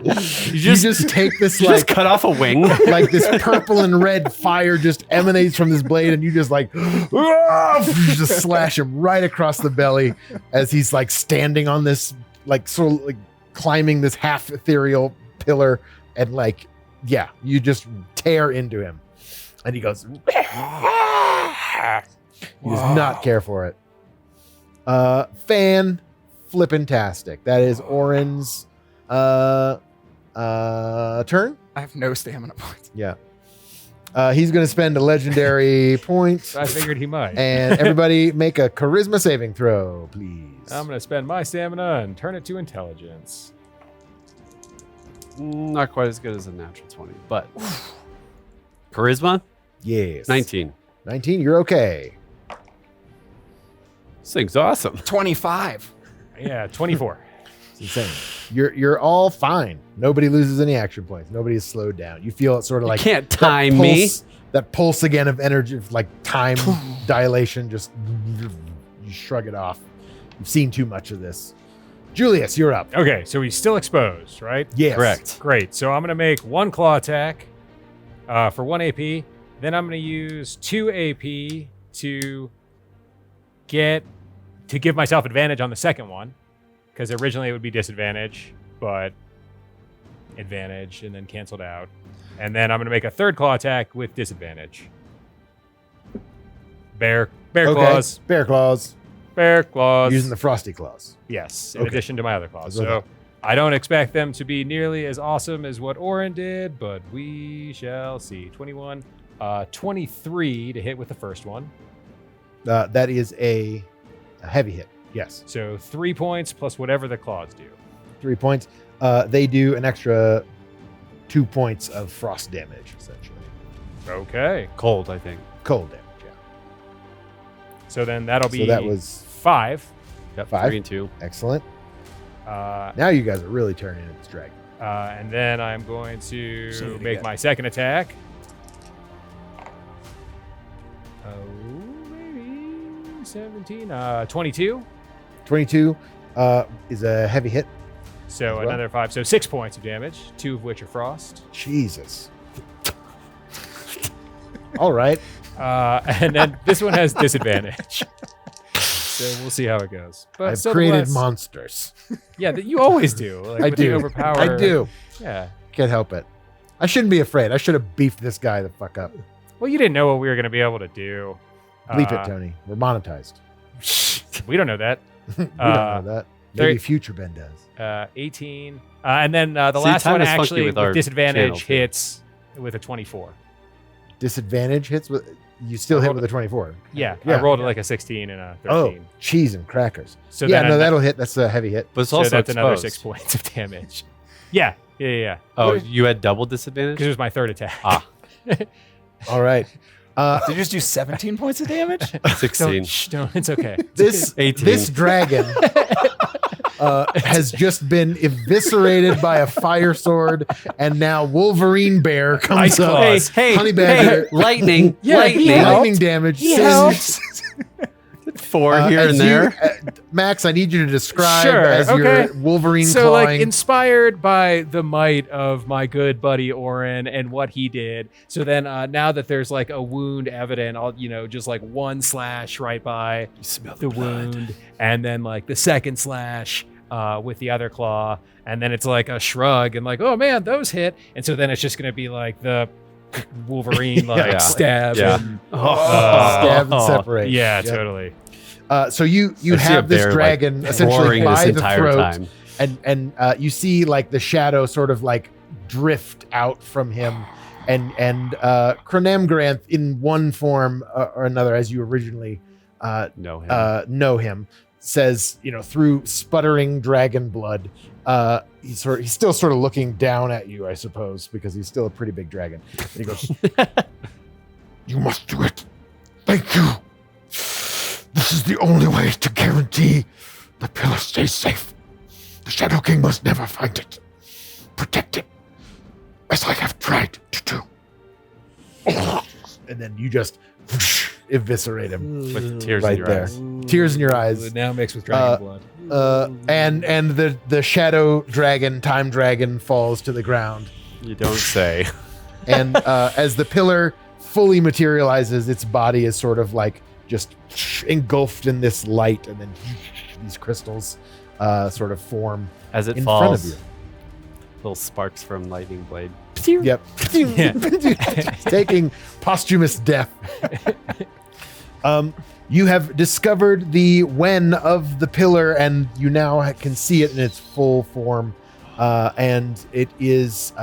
You just take this You just like cut off a wing. like this purple and red fire just emanates from this blade, and you just like you just slash him right across the belly as he's like standing on this like sort of like climbing this half ethereal pillar, and like you just tear into him, and he goes. He does not care for it. Fan flippin-tastic. That is Oren's turn. I have no stamina points. Yeah. He's going to spend a legendary point. I figured he might. And everybody make a charisma saving throw, please. I'm going to spend my stamina and turn it to intelligence. Not quite as good as a natural 20, but charisma, Yes. 19. 19, you're okay. This thing's awesome. 25. Yeah, 24. It's insane. You're all fine. Nobody loses any action points. Nobody is slowed down. You feel it sort of like Can't time me. That pulse again of energy, of like time dilation. Just you shrug it off. You've seen too much of this. Julius, you're up. Okay, so he's still exposed, right? Yes. Correct. Great. So I'm going to make one claw attack for 1 AP. Then I'm going to use 2 AP to give myself advantage on the second one, because originally it would be disadvantage, but advantage and then canceled out. And then I'm going to make a third claw attack with disadvantage. Bear claws. Bear claws. Bear claws. Using the frosty claws. Yes, in Okay. addition to my other claws. Okay. So I don't expect them to be nearly as awesome as what Oren did, but we shall see. 21, 23 to hit with the first one. That is a heavy hit. Yes. So 3 points plus whatever the claws do. 3 points. They do an extra 2 points of frost damage, essentially. Okay. Cold, I think. Cold damage, yeah. So then that'll be So that was 5. Yep, 5. 3 and 2. Excellent. Uh, Now you guys are really turning into this dragon. and then I'm going to Say it make again. my second attack. Oh, maybe 17. 22. 22 is a heavy hit. So As well. another 5. So 6 points of damage, 2 of which are frost. Jesus. All right. And then this one has disadvantage. So we'll see how it goes. But I've created nevertheless- monsters. Yeah, you always do. Like I with the do. Overpower. I do. Yeah. Can't help it. I shouldn't be afraid. I should have beefed this guy the fuck up. Well, you didn't know what we were going to be able to do. Bleep it, Tony. We're monetized. We don't know that. We don't know that. Maybe 30 Future Ben does. 18. And then the See, last time one is funky actually with with our channel, disadvantage too. hits with a 24. Disadvantage hits with you still I hit rolled with a 24. Yeah, Yeah. I rolled like a 16 and a 13. Oh, cheese and crackers. So yeah, then no, that'll hit. That's a heavy hit. But it's so also that's another exposed. 6 points of damage. Yeah. Oh, you had double disadvantage? Because it was my third attack. Ah, All right. Did you just do 17 points of damage? 16. Don't, shh, don't, it's okay. This 18. this dragon has just been eviscerated by a fire sword, and now Wolverine Bear comes Ice up. claws. Hey, Honey Badger. lightning. Yeah, lightning. he helped. Lightning damage. He singed. 4 here as and you- there. Max, I need you to describe Sure, as okay. your Wolverine So, clawing. like, inspired by the might of my good buddy Oren and what he did. So then, now that there's like a wound evident, I'll just like one slash right by the wound, and then like the second slash with the other claw, and then it's like a shrug and like, oh man, those hit, and so then it's just gonna be like the Wolverine like Yeah. stab. Yeah. And, Stab and separate. Yeah, Yep. totally. So you I see a have this bear, dragon like, essentially roaring by this the entire throat, time. and you see like the shadow sort of like drift out from him, and Cronemgranth in one form or another, as you originally No, him. know him, says, through sputtering dragon blood, he's still sort of looking down at you, I suppose, because he's still a pretty big dragon. And he goes, "You must do it. Thank you. This is the only way to guarantee the pillar stays safe. The Shadow King must never find it. Protect it, as I have tried to do." And then you just eviscerate him With tears right in your there. eyes. Tears in your eyes. Now mixed with dragon blood. And the shadow dragon, time dragon, falls to the ground. You don't say. And as the pillar fully materializes, its body is sort of like just engulfed in this light, and then these crystals sort of form As it in falls, front of you. little sparks from lightning blade. Yep. Taking posthumous death. You have discovered the when of the pillar, and you now can see it in its full form. And it is,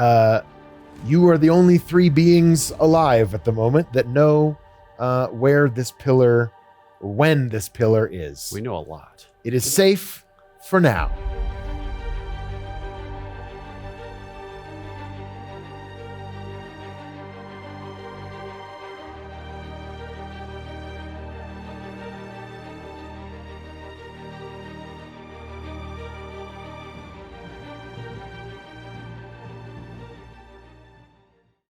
you are the only three beings alive at the moment that know where this pillar, when this pillar is. We know a lot. It is safe for now.